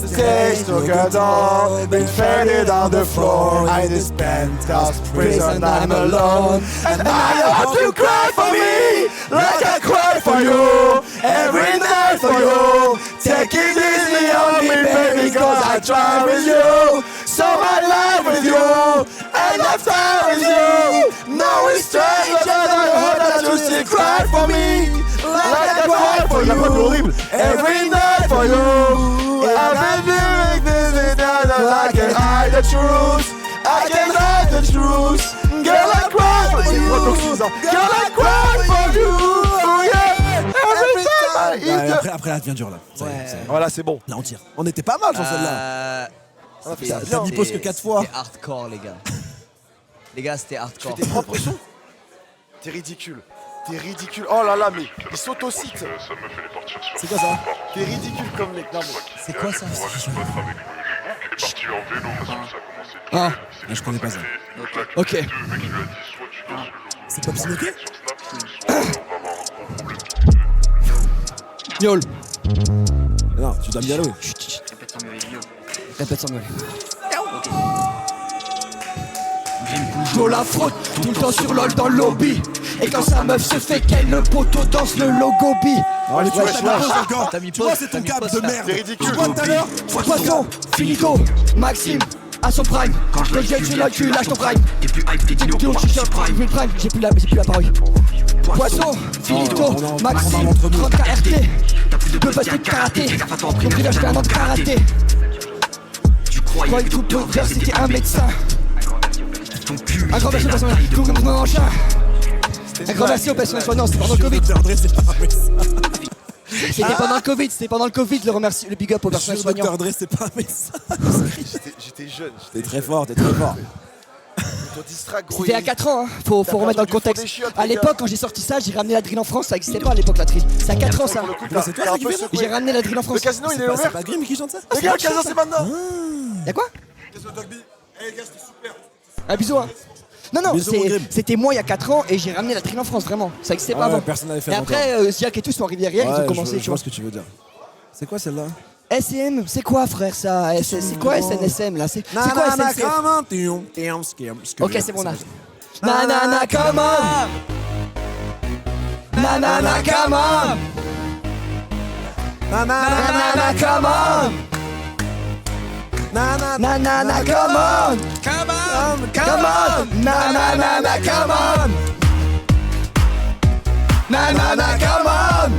Stage took a down, been faded on the floor. I just penthouse prison, I'm alone. And I hope you cry for me, like I cry for you. Every night for you. Take it easy on me, baby, cause I try with you. So my life with you, and I've time with you. No restraint, I hope that you still cry for me, like I cry for you. Every night for you. I've been doing this and I can't hide the truth. I can't hide the truth. Girl, I cry for you. Girl, I cry for you. Yeah. Every time. Après, là, devient dur là. Ça y est, ça y est. Voilà, c'est bon. Là, on tire. On était pas mal sur celle-là. T'as dit pause que 4 fois. C'était hardcore, les gars. Les gars, c'était Tu hardcore. fais tes propres sons. T'es ridicule. Oh là là, mais il s'autocite. C'est quoi ça? T'es ridicule comme mec. Non, mais... C'est quoi ça? Ah, Je connais pas ça. ok. C'est pas Psynoké? Yol. Non, tu dois me dialoguer. Répète sans gueuler. Yo la fraude, tout le temps sur LOL dans le lobby. Et quand sa meuf se fait qu'elle le poteau danse le logo B. Allez, tu vois, t'as mis pause encore. T'as mis Tu vois, pause, c'est t'as ton mis cap pause, de là. merde. C'est ridicule. Tu vois tout à l'heure? Poisson, Philico, Maxime, à son prime. Le jet tu l'as, tu lâches ton prime. J'ai plus la parole. Poisson, Philico, Maxime, 30 KRT. Deux basket de karaté. Donc il a fait un an de karaté. Quand il coupe l'odeur, c'était un médecin. Un grand merci au personnel, tout comme mon enchin. Un grand merci au personnel soignant, c'était pendant le Covid. C'était pendant le Covid, le big up au personnel soignant. Dr. Dre, c'est pas un médecin. J'étais jeune. T'es très fort, t'es très fort. Ton distract, gros. C'était à 4 ans, hein. Faut remettre dans le contexte. À l'époque, quand j'ai sorti ça, j'ai ramené la drill en France, ça existait pas à l'époque la drill. C'est à 4 ans ça. C'est toi qui fais ça? J'ai ramené la drill en Le France. casino, il est C'est ouvert. pas Grim qui chante ça? Les gars, le casino, c'est maintenant. Y'a quoi? Casino Dogby. Eh, les gars, c'était super. Un bisou hein. Non, Bisous, mon Grim. c'était moi il y a 4 ans et j'ai ramené la drill en France, vraiment. Ça existait pas Ah ouais, avant. personne n'avait fait Et avant après, Ziak et tout sont arrivés derrière, ils ont commencé. Je vois ce que tu veux dire. C'est quoi celle-là? SCM, c'est quoi frère ça? C'est quoi SNSM là? C'est quoi SNSM? Ok, c'est bon, là. Nanana, come on! Nanana, come on! Nanana, come on! Nanana, come on! Come on! Nanana, come on! Nanana, come on!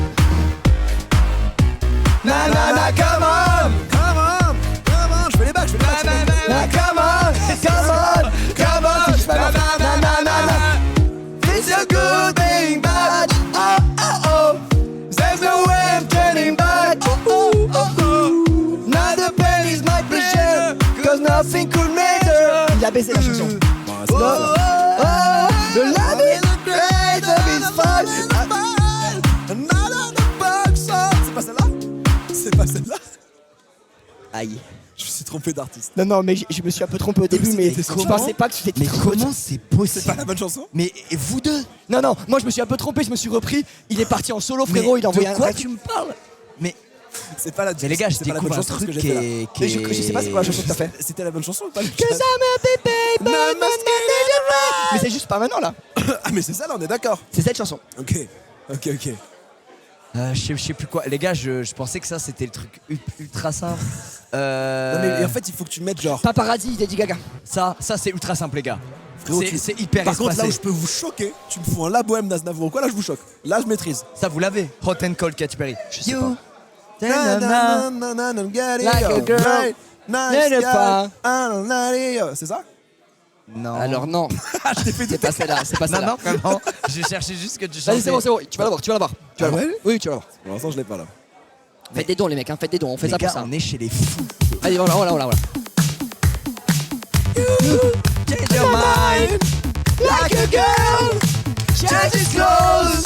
Nanana, come on! Je fais les bacs, Come on! Come on! Come on! nothing could matter. Il a baisé la chanson. Bon, c'est The love is great, love is fun. pas celle-là. C'est pas celle-là. Aïe. Je me suis trompé d'artiste. Non, mais je me suis un peu trompé au début, mais c'était je comment pensais pas que c'était Mais trop. comment c'est C'est possible? pas la bonne chanson? Mais et vous deux? Non, moi je me suis un peu trompé, je me suis repris. Il est parti en solo, frérot, il a envoyé de un quoi rec. tu me parles? Mais C'est pas la. Mais les gars, je c'est pas la bonne découvre un chanson, ce truc que qui j'ai fait, là. est... Mais je sais pas c'est quoi la chanson que t'as fait. C'était la bonne chanson ou pas? Cause I'm a baby, mais c'est juste pas maintenant là. Ah mais c'est ça là, on est d'accord. C'est cette chanson. Ok. je sais plus quoi. Les gars, je pensais que ça c'était le truc ultra simple. Non mais en fait il faut que tu mettes genre. Paparazzi, Lady Gaga. Ça c'est ultra simple les gars. Frérot, C'est hyper Par contre là où espacé. je peux vous choquer, tu me fous un La Bohème d'Aznavour ou quoi, là je vous choque. Là je maîtrise. Ça vous l'avez. Hot and Cold Katy Perry. Je sais pas. Like a girl. C'est ça? Non. Alors non, c'est pas celle-là, c'est pas Non, celle-là. non, vraiment. Je cherchais juste que tu chantais. Vas-y, c'est bon, tu vas l'avoir, Ah ouais? Oui, tu vas l'avoir. Pour l'instant je l'ai pas là. Faites des dons les mecs, faites des dons, on fait Les ça gars, pour ça. on est chez les fous. Allez, voilà. Change your mind. Like a girl, change his clothes.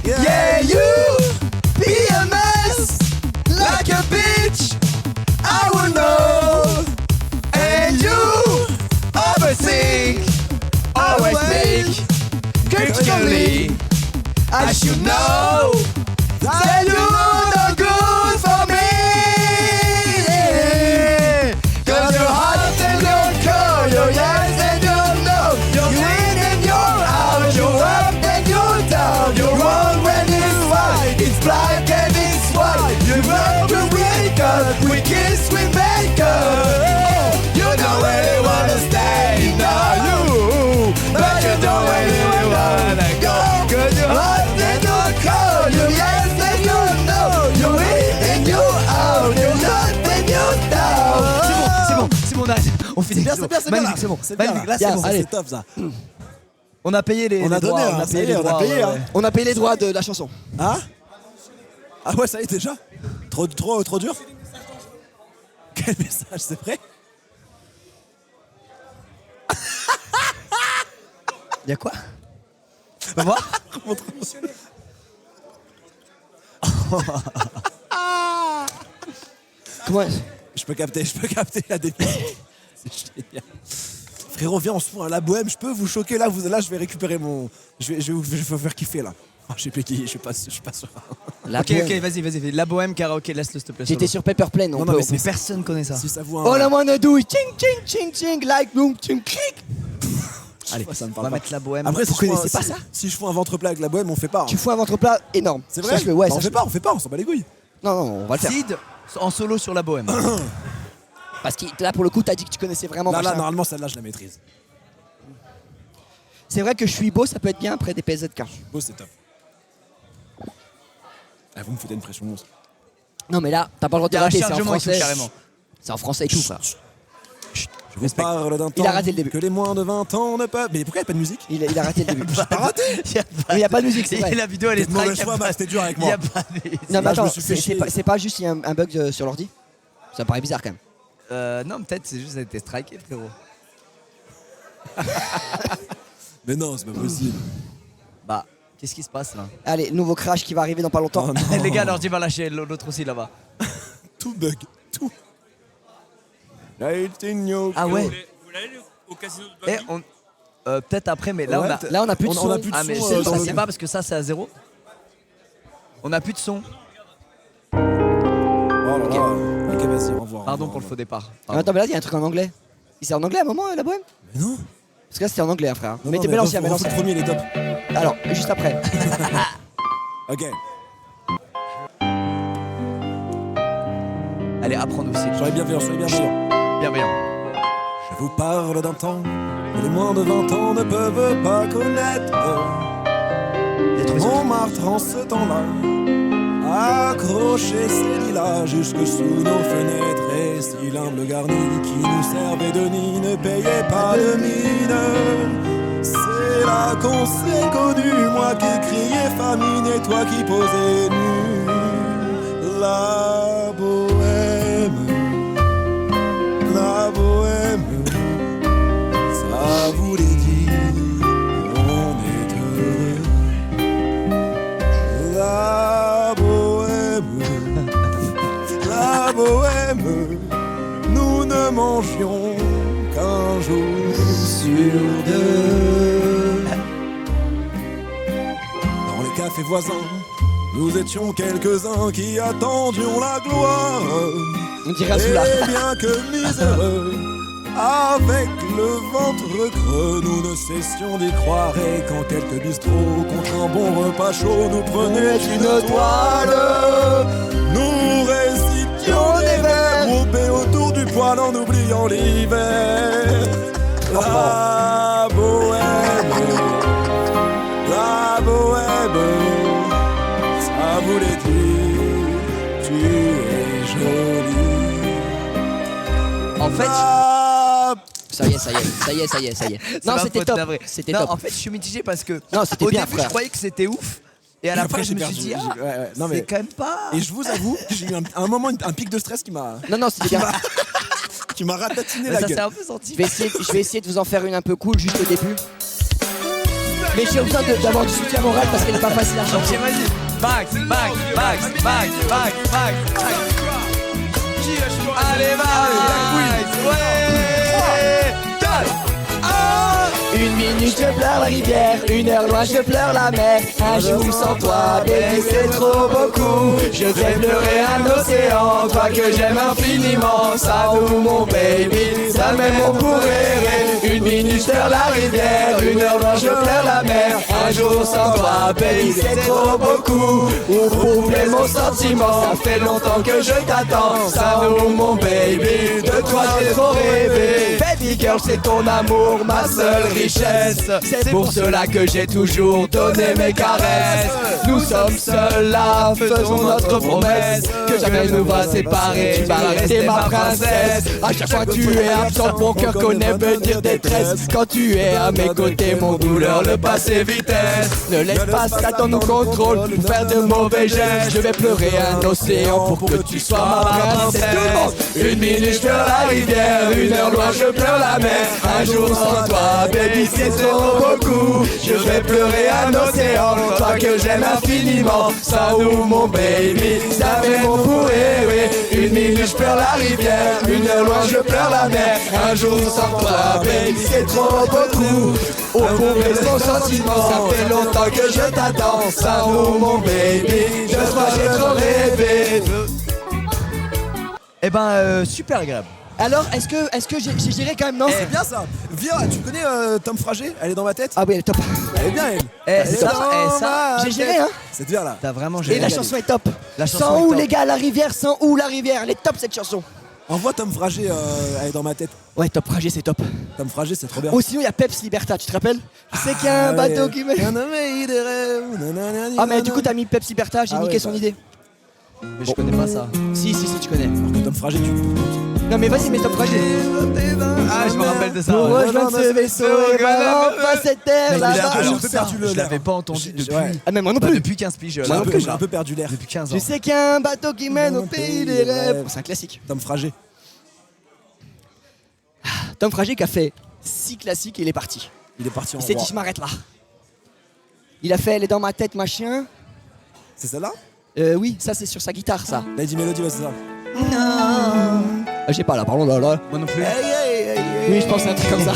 Yeah, you be a mess. Like a bitch, I will know. And you overthink, always think critically. I should know that you're not good for me. Cause you're hot and you're cold, you're yes and you're no. You're in and you're out, you're up and you're down. You're wrong when it's right, it's black and it's white. You love to break up, we kiss, we make up. You don't really wanna stay, now you, but you don't really wanna go. Cause you're hot and you're cold, you're yes and you're no. You're in and you're out, you're up and you're down. C'est bon, arrête. On finit. C'est bien, c'est bien. Magnifique, c'est bon. C'est bien. Magnifique, là, Bien, c'est bon. ça, allez. c'est top ça. On a payé les On a droits, donné, hein, ça y est, on a payé, ouais, hein. ouais. On a payé les droits de la chanson. Hein? Ah ouais, ça y est déjà? Trop dur? Quel message, c'est vrai? Y'a quoi? Tu peux voir? Comment Je peux capter la définition. C'est génial. Frérot, viens, on se fout un La Bohème, je peux vous choquer là, je vais récupérer mon. Je vais vous faire kiffer là. Oh, je sais plus qui, je suis pas sûr. La Ok, Bohème. vas-y. La Bohème karaoké, laisse-le s'il te plaît. J'étais sur Paper Plane, on Non, peut. mais on c'est peut- Mais personne connaît ça. Si ça vous All I wanna do is ching ching ching ching like boom ching ching. Allez, ça me on parle va pas. mettre la Bohème. Après, Vous connaissez pas ça? Si je fous un ventre plat avec La Bohème, on fait pas. Hein. Tu fous un ventre plat énorme. C'est Ça, vrai? je fais, ouais, Bah, ça, on je fait pas, on s'en bat les couilles. Non, on va le faire. Sid en solo sur la Bohème. Parce que là, pour le coup, t'as dit que tu connaissais vraiment Là, machin. normalement, celle-là, je la maîtrise. C'est vrai que je suis beau, ça peut être bien après des PZK. Beau, c'est top. Ah, vous me foutez une pression monstre. Non, mais là, t'as pas le droit Il y de a un rater, c'est en chargement et tout, français. carrément. C'est en français et tout, frère. Je vous parle d'un temps Il a raté le début. que les moins de 20 ans ne peuvent. Mais pourquoi il n'y a pas de musique? Il a raté le début. Pas raté? Mais y a pas de musique, c'est vrai. La vidéo elle est T'es de mauvaise strike. foi, Max, t'es dur avec Il y moi. a pas de... Non, mais Là, je attends, me suis fait c'est chier. c'est pas juste il y a un bug sur l'ordi. Ça paraît bizarre quand même. Non, peut-être c'est juste ça a été striké, frérot. Mais non, c'est pas possible. Bah, qu'est-ce qui se passe là? Allez, nouveau crash qui va arriver dans pas longtemps. Oh non. Les gars, l'ordi va lâcher, l'autre aussi là-bas. Tout bug, tout. Ah ouais? Vous voulez aller au casino de Et Buggy? on... peut-être après, mais là Ouais, on a... Là, on a plus de On son. a plus de Ah mais son, c'est dans ça, le- c'est pas parce que ça c'est à 0. On a plus de son. Oh là là. Ok, vas-y, au revoir. Pardon pour le faux départ. Ah, attends, mais là, il y a un truc en anglais. C'est en anglais à un moment, la bohème? Mais non. Parce que là, c'était en anglais, hein, frère. Non, Mais non, t'es l'ancien, mais refais l'ancien. le premier, il est top. Alors, juste après. Ok. Allez, apprends-nous aussi. Soyez bienveillants, soyez bienveillants. Bienveillant. Je vous parle d'un temps que les moins de 20 ans ne peuvent pas connaître. Montmartre en ce temps-là, accroché ses lilas jusque sous nos fenêtres. Et si l'humble garni qui nous servait de nid ne payait pas de mine, c'est là qu'on s'est connu, moi qui criais famine et toi qui posais nu. La bohème, la bohème. jour sur deux. dans les cafés voisins. Nous étions quelques-uns qui attendions la gloire. On dirait un soulard. Et bien que miséreux, avec le ventre creux, nous ne cessions d'y croire. Et quand quelques bistrots contre un bon repas chaud nous prenaient une toile, nous récitions des vers groupés autour du poêle en oubliant l'hiver. La bohème, ça voulait dire tu es jolie. En fait, ça y est. Non, c'était top. C'était Non, top. en fait, je suis mitigé parce que Non, c'était au bien, début, frère. je croyais que c'était ouf. Et à la après, fin, je me j'ai suis dit, perdu. ah, Non, mais- c'est quand même pas. Et je vous avoue que j'ai eu un moment, un pic de stress qui m'a Non, c'était bien. qui m'a ratatiné Mais la ça s'est gueule. un peu senti. Je vais essayer de vous en faire une un peu cool juste au début. Mais j'ai besoin d'avoir du soutien moral parce qu'elle n'est pas facile à chanter. Ok, vas-y. Max. Allez, Max. Ouais. Une minute je pleure la rivière, une heure loin je pleure la mer. Un jour sans toi, baby c'est trop beaucoup. Je vais pleurer un océan, toi que j'aime infiniment. Ça nous mon baby, ça même on pourrait rêver. Une minute je pleure la rivière, une heure loin je pleure la mer. Un jour sans toi, baby c'est trop beaucoup. Pour prouver mon sentiment, ça fait longtemps que je t'attends. Ça nous mon baby, de toi j'ai trop rêvé. Baby girl c'est ton amour, ma seule richesse. C'est pour cela que j'ai toujours donné mes caresses. Nous sommes seuls là, faisons notre promesse que jamais nous va séparer. Tu vas rester ma princesse. À chaque fois que tu es absente, mon cœur connaît me dire détresse. Quand tu es à mes côtés, mon douleur le passé vitesse. Ne laisse pas Satan nous contrôle pour faire de mauvais gestes. Je vais pleurer un océan pour que tu sois ma princesse. Tout le monde. Une minute je pleure la rivière, une heure loin je pleure la mer. Un jour sans toi, baby c'est trop beaucoup. Je vais pleurer un océan, toi que j'aime infiniment. Ça nous mon baby, ça fait mon pour rêver. Une minute je pleure la rivière, une heure loin je pleure la mer. Un jour sans toi, baby c'est trop beaucoup. Au prouver son sentiment, ça fait longtemps que je t'attends. Ça nous mon baby, de toi j'ai trop rêvé. Eh ben, super agréable. Alors, est-ce que j'ai géré quand même, non? C'est bien ça. Viens, tu connais Tom Frager? Elle est dans ma tête. Ah oui, elle est top. Elle est bien elle. Eh, c'est ça, top. ça, J'ai géré, hein. C'est bien là. t'as vraiment Et géré. la chanson est top. La chanson Sans est où top. les gars, la rivière, sans où la rivière. Elle est top cette chanson. Envoie Tom Frager, elle est dans ma tête. Ouais, top Frager, c'est top. Tom Frager, c'est trop bien. Oh, sinon il y a Peps Libertad, tu te rappelles? Je sais qu'il y a un bateau qui me. Ah, mais du coup, t'as mis Peps Libertad, j'ai Ah niqué ouais, son bah. idée. Mais je connais pas ça. Si, tu connais. Alors que Tom Frager, tu. Non, mais vas-y, mets top Frager. Ah, je me rappelle de ça. Pour ouais. rejoindre ce vaisseau et voir enfin cette terre Mais là-bas. j'ai un Alors peu ça, perdu le je l'air. l'avais pas entendu depuis. Ouais. Ah, mais moi non Bah, plus. depuis 15 piges. J'ai là, un peu perdu l'air. depuis 15 ans. Je sais qu'il y a un bateau qui mène au pays des rêves. C'est un classique. Tom Frager. Tom Frager qui a fait 6 classiques et il est parti. Il est parti en Il s'est roi. dit, je m'arrête là. Il a fait Elle est dans ma tête, machin. C'est celle-là? Oui, ça c'est sur sa guitare, ça. Lady Melody, ouais, c'est ça. Ah, j'ai pas là, pardon, là. Moi non plus. Oui, je pense à un truc comme ça.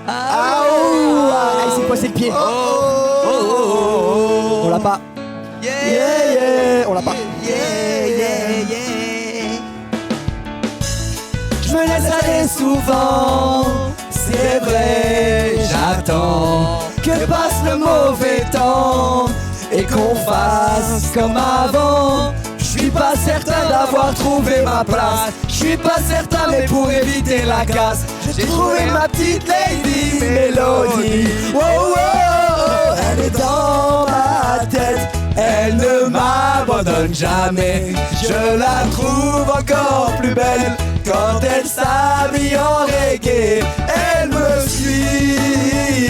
Ah, oh, ah, il s'est coincé le pied. On l'a pas. Yeah, on l'a pas. Je me laisse aller souvent, c'est vrai, j'attends que passe le mauvais temps et qu'on fasse comme avant. Je suis pas certain d'avoir trouvé ma place, je suis pas certain mais pour éviter la casse, j'ai trouvé ma petite Lady Melody. Oh, oh, oh, elle est dans ma tête, elle ne m'abandonne jamais. Je la trouve encore plus belle quand elle s'habille en reggae. Elle me suit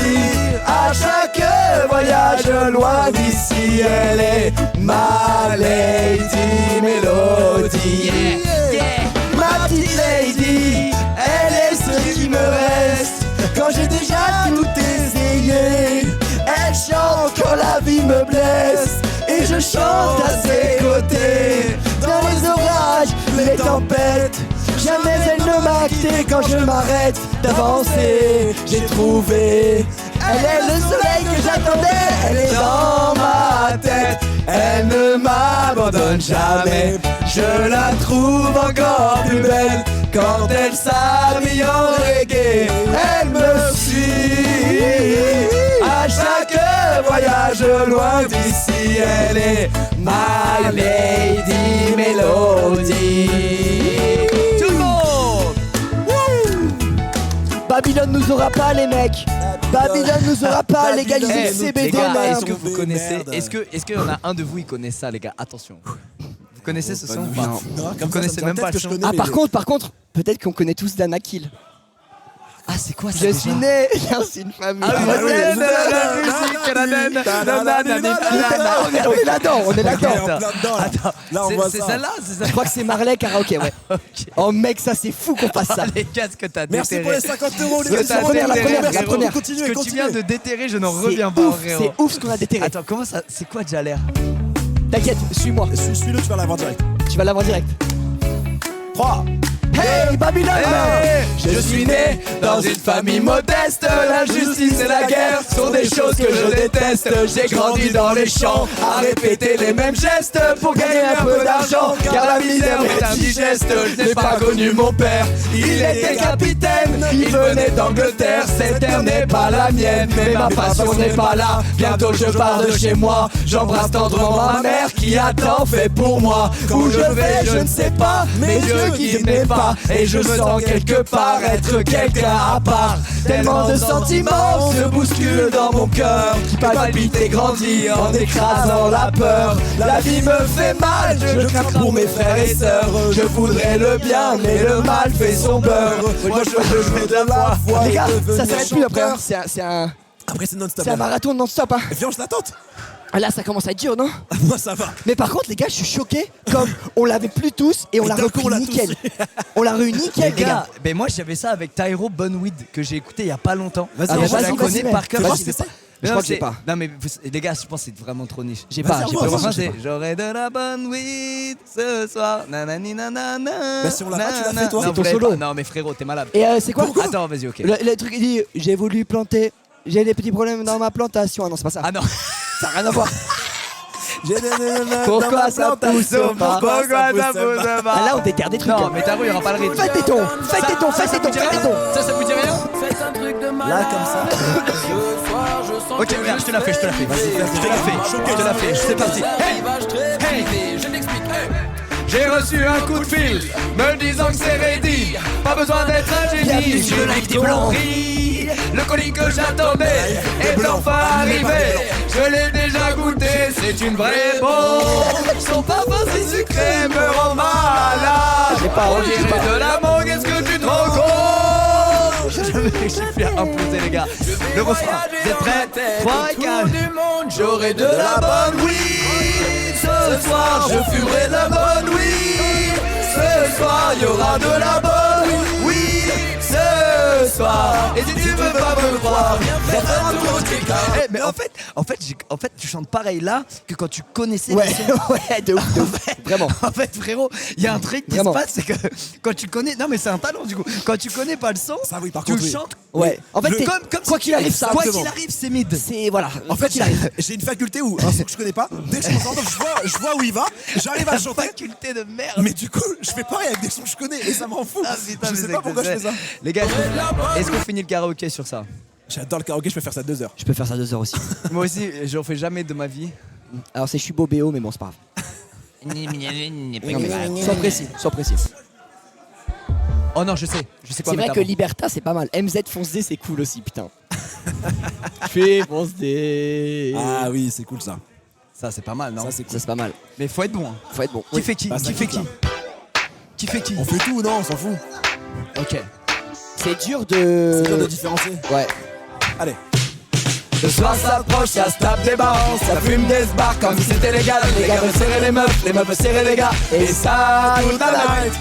à chaque voyage loin d'ici. Elle est ma Lady Melody. Ma petite Lady, elle est ce qui me reste quand j'ai déjà tout essayé. Elle chante quand la vie me blesse et je chante à ses côtés. Dans les orages, les tempêtes, jamais elle ne m'a m'arrêter quand je m'arrête d'avancer. J'ai trouvé. Elle est le soleil que j'attendais. Elle est dans ma tête. Elle ne m'abandonne jamais. Je la trouve encore plus belle quand elle s'habille en reggae. Elle me suit à chaque voyage loin d'ici. Elle est my lady Melody. Tout le monde. Babylone nous aura pas les mecs. Babylone nous aura pas légalisé le CBD. Les gars, merde. est-ce que vous connaissez Merde. Est-ce qu'il y en a un de vous qui connaît ça, les gars? Attention. Vous connaissez ce son ou pas? Non, Vous comme connaissez ça, même peut-être pas que le je son. connais, Ah mais- par contre, peut-être qu'on connaît tous Dana Kill. Ah, c'est quoi ça? Je suis né, c'est une famille. Ah oui, Ah oui, la musique, on est là-dedans, on est Ok, là-dedans. en plein dedans, là. Attends, Là, on voit c'est ça. celle-là, c'est ça. Je crois que c'est Marley karaoké, ouais. Ok. Oh mec, ça c'est fou qu'on fasse ça. Les gars, ce que t'as Merci déterré. pour les 50 €, les Ce que gars. t'as la première, la déterré, première, la frérot. première. Continuez, Ce que tu continuez. viens de déterrer, je n'en C'est reviens pas, ouf, frérot. c'est ouf ce qu'on a déterré. Attends, comment ça? C'est quoi déjà l'air? T'inquiète, suis-moi, Suis-le, tu vas l'avoir direct. tu vas l'avoir direct. 3. Hey Babylone, Hey, je suis né dans une famille modeste. L'injustice et la guerre sont des choses que je déteste. J'ai grandi dans les champs à répéter les mêmes gestes pour gagner un peu d'argent. Car la misère est indigeste. Je n'ai pas connu mon père, il était capitaine. Il venait d'Angleterre, cette terre n'est pas la mienne. Mais ma passion n'est pas là, bientôt je pars de chez moi. J'embrasse tendrement ma mère qui a tant fait pour moi. Où je vais, je ne sais pas, mais Dieu qui m'aime pas. Et je me sens quelque part être quelqu'un à part. Tellement de sentiments se bousculent dans mon cœur, qui palpite et grandit en écrasant la peur. La vie me fait mal, je crains pour mes frères et sœurs. Je voudrais le bien, mais le mal fait son beurre. Moi je veux jouer de la foi. les gars, ça s'arrête plus après. Hein. C'est un Après, c'est non-stop. c'est un marathon non-stop. Hein. Viens, je l'attente. Ah, là, ça commence à être dur, non? Moi, ça va. Mais par contre, les gars, je suis choqué. Comme on l'avait plus tous et on Et l'a d'un coup, repris on l'a nickel. On l'a repris nickel, les gars. Ben moi j'avais ça avec Tyro Bunweed que j'ai écouté il y a pas longtemps. Vas-y, Et vas-y, je la vas-y, connais vas-y, par cœur. vas-y, Je sais c'est pas. Je Non, crois que c'est- j'ai pas. Non mais les gars, je pense que c'est vraiment trop niche. J'ai pas, j'ai Vas-y, pas. vas-y, Le vas-y. refrain c'est j'aurai de la bonne weed ce soir. Nanani nanana. Bah, si on l'a pas, tu l'as fait, toi. Non, C'est ton vous l'avez solo. pas. Non mais frérot, t'es malade. Et c'est quoi? Attends, vas-y, ok. Le truc, il dit j'ai voulu planter. J'ai des petits problèmes dans ma plantation. Ah non, c'est pas ça. Ah non. Ça n'a rien à voir. Pourquoi Pourquoi ça pousse pas? Pourquoi ça pousse Ah, pas? là, on déterre des trucs. Non hein. mais Tyro, il y aura pas le rythme. Faites des tons, faites des tons, faites des tons, faites des tons. Ça vous dit rien? Là, comme ça. Ok, regarde, je te la fais. Je te la fais. C'est parti. Hey, j'ai reçu un coup de fil me disant que c'est ready. Pas besoin d'être un génie. Bienvenue sur le live des Blancs. Le colis que j'attendais est enfin arrivé. Je l'ai déjà goûté, c'est une vraie bombe. Son parfum si sucré me rend malade. J'ai pas, On j'ai dirait pas. de la mangue, est-ce que tu te rends compte? Je vais réussir à imposer les gars. Le refrain, vous êtes prêts? 3 et 4. J'aurai de la bonne weed. Ce soir, je fumerai de la bonne weed. Ce soir, il y aura de la bonne weed. Ce soir. Et si tu veux pas me croire, viens faire un tour du car. Mais en fait, tu chantes pareil là que quand tu connaissais Ouais, les sons. ouais, de ouf, de ouf. Vraiment. En fait, frérot, il y a un truc qui Vraiment. se passe, c'est que quand tu connais. Non, mais c'est un talent du coup. Quand tu connais pas le son, Ça, oui, par tu contre, le oui. chantes. Ouais. En fait, Le- t'es- Comme quoi si- qu'il arrive, ça. Quoi Exactement. qu'il arrive, c'est mid. C'est voilà. En fait, j'ai une faculté où un son que je connais pas, dès que je m'entends, je vois où il va, j'arrive à le chanter. Faculté de merde. Mais du coup, je fais pareil avec des sons que je connais et ça m'en fout. Ah, putain, Je mais sais c'est pas pourquoi je fais ça. Les gars, est-ce qu'on finit le karaoké sur ça? J'adore le karaoké, je peux faire ça 2 heures. Je peux faire ça 2 heures aussi. Moi aussi, j'en fais jamais de ma vie. Alors c'est je suis beau BO, mais bon, c'est pas grave. Non, mais sois précis, sois précis. Oh non, je sais quoi C'est vrai mettre que avant. Liberta c'est pas mal. MZ fonce D c'est cool aussi, putain. Fais fonce D. Ah oui, c'est cool ça. Ça, c'est pas mal, non? Ça, c'est cool. Ça c'est pas mal. Mais faut être bon. Hein. Faut être bon. Qui fait qui? Bah, ça Qui fait kick, qui? Qui fait qui? On fait tout ou non, on s'en fout. Ok. C'est dur de. C'est dur de différencier. Ouais. Allez. Le soir s'approche, ça se tape des barres, ça fume des bars comme si c'était légal. Les gars veulent serrer les meufs veulent serrer les gars. Et ça toute la night.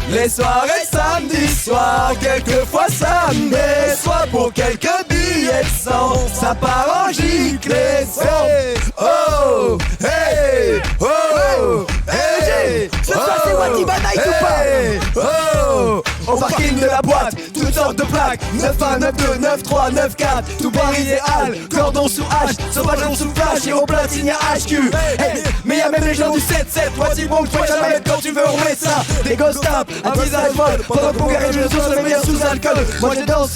Les soirées samedi soir, quelquefois ça me déçoit. Pour quelques billets de 100, ça part en giclée. Oh, hey, oh, hey, Ce soir c'est Fatima Night ou pas? Hey, oh, au parking de la boîte, toutes sortes de plaques 9-1, 9-2, 9-3, 9-4, tout bar idéal, cordon sous H, sauvage sous flash et au platine y'a HQ. Hey, mais y'a même les gens du 7-7, voici bon que toi jamais quand tu veux on met ça. Des gosses tapent, un visage molle, pendant qu'on garde le son le meilleur sous alcool. Moi je danse.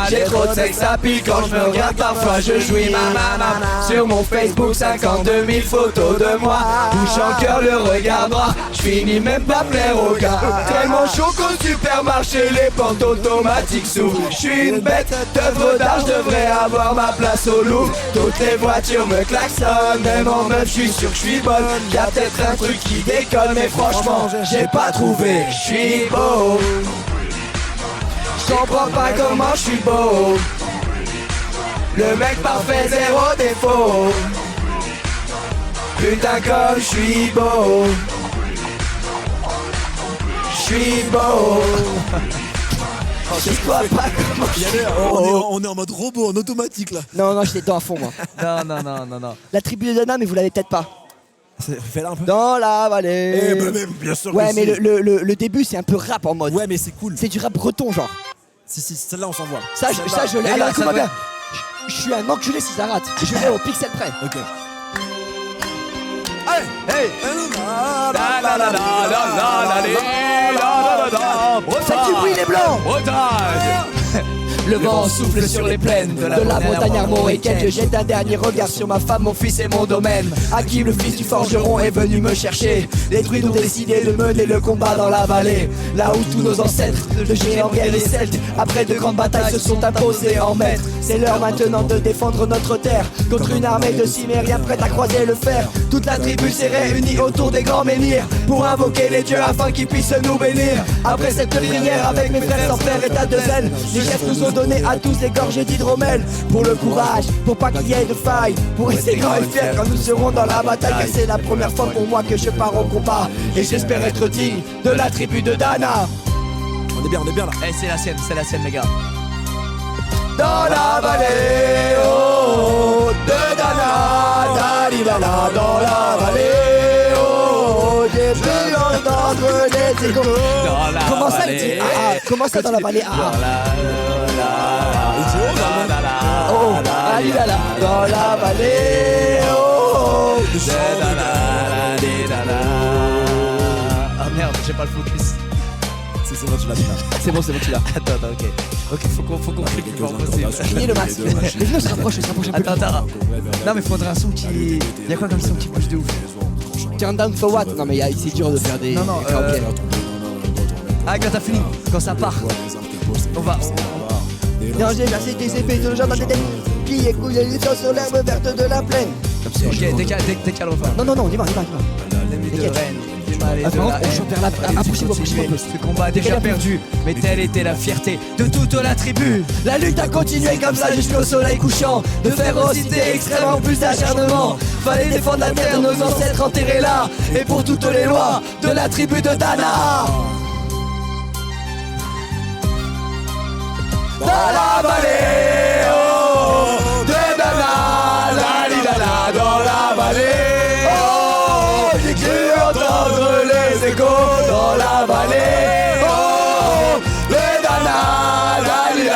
J'ai trop de sexe à pique quand je me regarde parfois je jouis sur mon Facebook 52 000 photos de moi. Bouche en cœur le regard droit, je finis même pas plaire au gars. Tellement chaud qu'au supermarché les portes automatiques s'ouvrent. Je suis une bête d'œuvre d'art, je devrais avoir ma place au Louvre. Toutes les voitures me klaxonnent, même en meuf je suis sûr que je suis bonne. Y'a peut-être un truc qui déconne mais franchement j'ai pas trouvé. Je suis beau, je comprends pas comment je suis beau. Le mec parfait, zéro défaut. Putain comme je suis beau. Je suis beau. Je vois pas comment je suis beau. On est en mode robot, en automatique là. Non, j'étais dedans à fond moi. Non. La tribu de Dana, mais vous l'avez peut-être pas. Fais-la un peu. Dans la vallée. Bien sûr. Ouais, que mais si. le début c'est un peu rap en mode. Ouais, mais c'est cool. C'est du rap breton genre. Si, celle-là on s'en voit. Ça je l'ai. Alors écoute-moi bien. Je suis un enculé si ça rate. Je l'ai au pixel près. Ok. Hey, Faites du bruit les blancs. Le vent souffle sur les plaines de la Bretagne armoricaine. Je jette un dernier regard sur ma femme, mon fils et mon domaine. Hakim, le fils du forgeron, est venu me chercher. Les druides ont décidé de mener le combat dans la vallée, là où tous nos ancêtres, de géants guerriers celtes, après de grandes batailles se sont imposés en maîtres. C'est l'heure maintenant de défendre notre terre contre une armée de cimériens prête à croiser le fer. Toute la tribu s'est réunie autour des grands menhirs pour invoquer les dieux afin qu'ils puissent nous bénir. Après cette prière avec mes frères sans faire état de zèle, les chefs nous ont donné à tous des gorgées d'hydromel. Pour le courage, pour pas qu'il y ait de faille, pour rester grands et fiers quand nous serons dans la bataille. Car c'est la première fois pour moi que je pars au combat et j'espère être digne de la tribu de Dana. On est bien là. Eh, c'est la sienne les gars. Dans la vallée, oh, de Dana, dalilala, dans la vallée, oh, j'ai pu entendre les échos. Comment ça il dit comment ça dans la vallée Oh, dalilala, dans la vallée, oh, Ah merde, j'ai pas le focus. C'est bon, tu l'as. C'est bon, tu l'as. Attends, ok, faut qu'on clique le plus fort possible. Finis le max. Les vieux se rapprochent un peu. Attends. Non mais faudrait un son qui... Y'a quoi comme son qui bouge de ouf? Turn down for what? Non mais c'est dur de faire des... Non, ah, quand t'as fini, quand ça part. On va... Non, j'ai versé des épées sur le jardin d'Éden qui écoulait les choses sur l'herbe verte de la plaine. Ok, dès qu'à le refrain. Non, on y va. L'ennemi de Rennes, du mal et de la haine. Je perds la... Approchez-moi un peu. Ce combat déjà perdu, mais telle était la fierté de toute la tribu. La lutte a continué comme ça jusqu'au soleil couchant. De férocité extrêmement plus d'acharnement. Fallait défendre la terre, nos ancêtres enterrés là. Et pour toutes les lois de la tribu de Dana. Dans la vallée, oh, de Dana, la dans la vallée, oh, j'ai cru entendre les échos dans la vallée, oh, de Dana,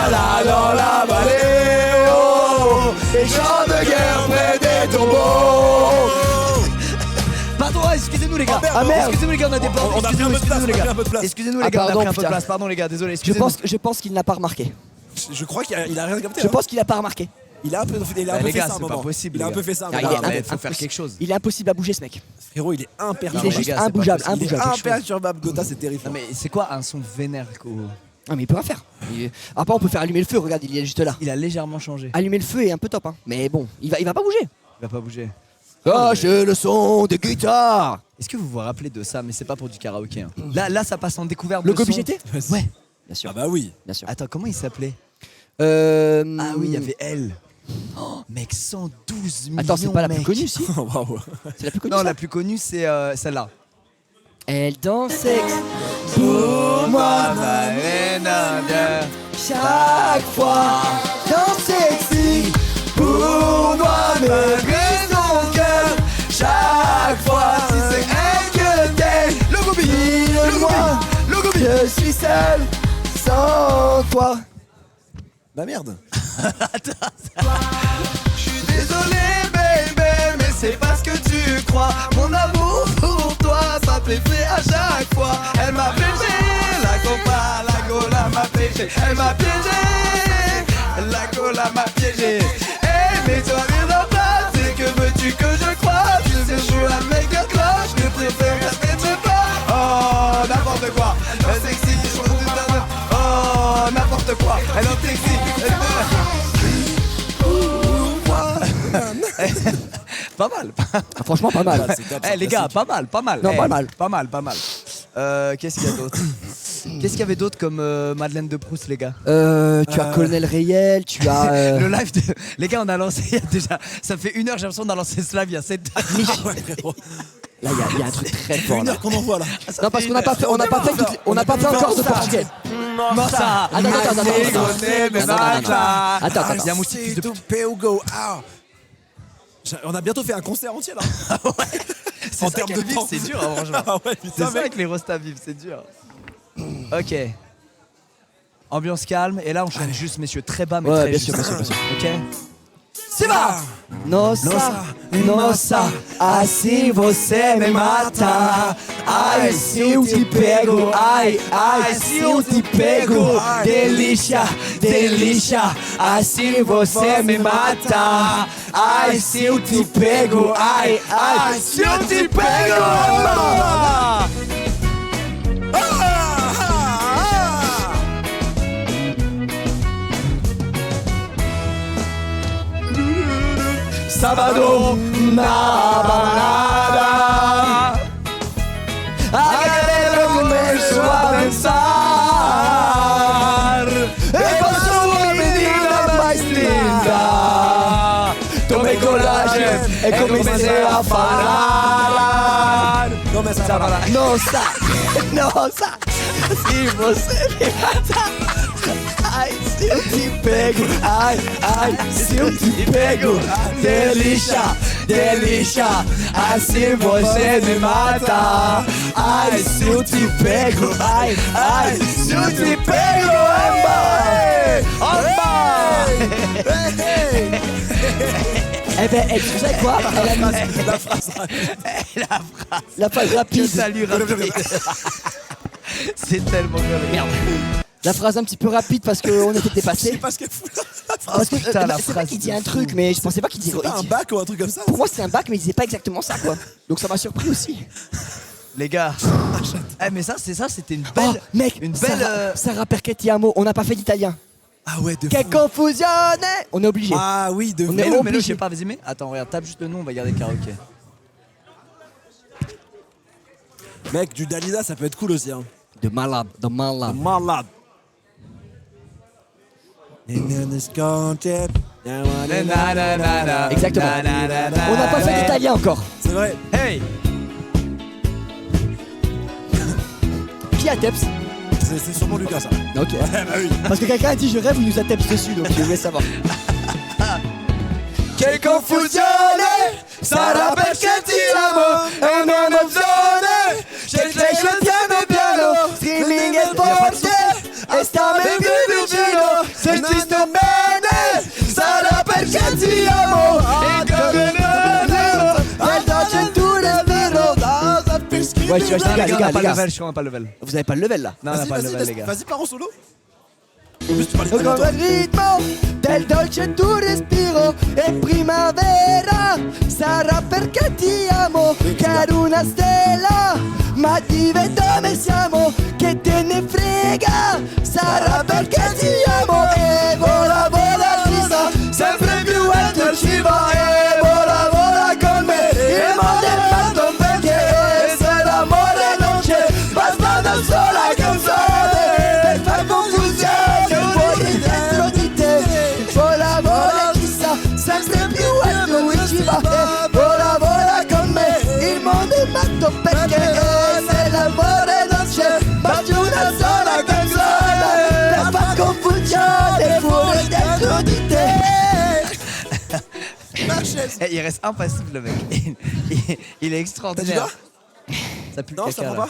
la dans la vallée, oh, les champs de guerre près des tombeaux. Pardon, excusez-nous les gars. Ah merde. Excusez-nous les gars, on a des plans. Excusez-nous les gars. Excusez-nous les gars, on a pris un peu de place. Pardon les gars, désolé. Je pense qu'il n'a pas remarqué. Je crois qu'il a rien capté. Je pense qu'il n'a pas remarqué. Il a un peu les fait gars, ça un c'est moment. pas possible. Il a un peu fait ça un Ah, moment. Il faut faire quelque chose. Il est impossible à bouger ce mec. Frérot, il est Il imperturbable. est juste les gars, c'est imbougeable. Il est imperturbable, Gotha, c'est Non terrifiant. mais c'est quoi un son vénère quoi? Non mais il peut rien faire. Après on peut faire allumer le feu, regarde, il est juste là. Il a légèrement changé. Allumer le feu est un peu top hein. Mais bon, il va pas bouger. Il va pas bouger. Lâchez le son des guitares. Est-ce que vous vous rappelez de ça? Mais c'est pas pour du karaoké. Hein. Là, ça passe en découverte. Le de son. Gobi GT? Ouais. Bien sûr. Ah bah oui. Bien sûr. Attends, comment il s'appelait? Ah oui, il y avait elle. Oh, mec, 112 millions. Attends, c'est pas la plus mec. connue si? Waouh. C'est la plus connue Non, ça la plus connue c'est celle-là. Elle dansait Pour moi, chaque fois, dans sexy. Pour moi, me brise ton cœur. Chaque fois, si c'est elle que t'aimes. Le Gobi, le Gobi. Je suis seul sans toi. Bah merde. Je suis désolé, baby, mais c'est parce que tu crois. Mon amour pour toi, ça fait à chaque fois. Elle m'a piégé, la copa, la gola m'a piégé. Elle m'a piégé, la gola m'a piégé. Hey, mais toi, rien en place, et que veux-tu que je croie? Tu sais, je suis un mec de cloche, je préfère rester pas. Oh, n'importe quoi, sexy, je trouve tout à l'heure. Oh, n'importe quoi, elle est sexy. Pas mal. Ah, franchement pas mal. Eh les gars, pas mal. Non, Eh, pas mal. Pas mal. Qu'est-ce qu'il y a d'autre? Qu'est-ce qu'il y avait d'autre comme Madeleine de Proust les gars? Tu as Colonel Réel, tu as Le live de... Les gars on a lancé il y a déjà... Ça fait 1 heure j'ai l'impression qu'on a lancé ce live il y a 7 ans. Là il y a un truc très C'est fort une là. heure qu'on envoie là. Non parce qu'on n'a pas fait on n'a pas fait encore de portugais. Morsa. Attends. Y'a Moustique fils de To Peugo. On a bientôt fait un concert entier là. C'est En ça termes qu'à de vivre temps. c'est dur hein, franchement. Ah ouais, C'est putain, ça mec. avec les rostas vivre, c'est dur. Ok. Ambiance calme et là on chante juste messieurs très bas mais Ouais, très bien juste. sûr. Ok. Se va! Nossa, assim você me mata. Ai, se eu te pego, ai, se eu te pego. delícia, delícia. Assim você me mata. Ai, se eu te pego, ai, ai, se eu te pego. Sábado na balada, a galera começou a dançar. Eu sou a menina mais linda. Tomei coragem e comecei a falar. Começa a falar. Nossa, nossa, se você me matar. Ai, se eu te pego, ai, ai, se eu te pego. Delícia, delícia, assim você me mata. Ai, se eu te pego, ai, ai, se eu te pego, Emma! Eh ben, vous savez quoi? Elle a mis la phrase rapide. Salut rapide. C'est tellement bien. Merde. La phrase un petit peu rapide parce qu'on était dépassé. C'est parce qu'elle fout la phrase. Parce que putain, la c'est pas phrase qu'il dit de un fou. truc, mais je pensais pas qu'il disait. C'est pas un bac ou un truc comme ça? Pour moi c'était un bac, mais il disait pas exactement ça quoi. Donc ça m'a surpris aussi. Les gars. Eh mais ça c'était une belle. Oh mec, une belle. Sarah Perchettiamo, on n'a pas fait d'italien. Ah ouais, de Che fou. confusione! On est obligé. Ah oui, de On fou. est Mais obligé. je sais pas, vas-y, mais. Attends, regarde, tape juste le nom, on va garder karaoké. Mec, du Dalida, ça peut être cool aussi. Hein. De malade, de malade. Malade. Exactement. On n'a pas fait d'italien encore. C'est vrai. Hey! Qui a Teps? C'est sûrement Lucas ça. Ok. bah oui. Parce que quelqu'un a dit je rêve, il nous a Teps dessus, donc je voulais savoir. Che confusione, sarà perché ti amo e non ho zone. C'è piano piano, streaming è forte e stammi più vicino. Se ti sto bene, sarà perché ti amo e come Ouais, je suis les gars, On a pas les le gars. level, je crois qu'on a pas le level. Vous avez pas le level là? Non, on a pas le level, les gars. Vas-y, pars en solo. En plus, tu parles italien, Con toi. il ritmo del dolce tuo respiro è primavera, sarà perché ti amo, caro una stella, ma vive dove siamo, che te ne frega, sarà perché ti amo e vola vola chissà, sempre più alto ci va e vola vola con me, il mondo è fatto perché se l'amore non c'è, basta una sola canzone per far confusione. Dentro di te, vola vola chissà, sempre più alto e ci va, vola vola con me, il mondo è matto perché se l'amore non c'è, basta una sola canzone per far confusione fuori dentro di te. Eh, il reste impassible, le mec. Il est extraordinaire. Ça pue le Non, caca, ça prend là.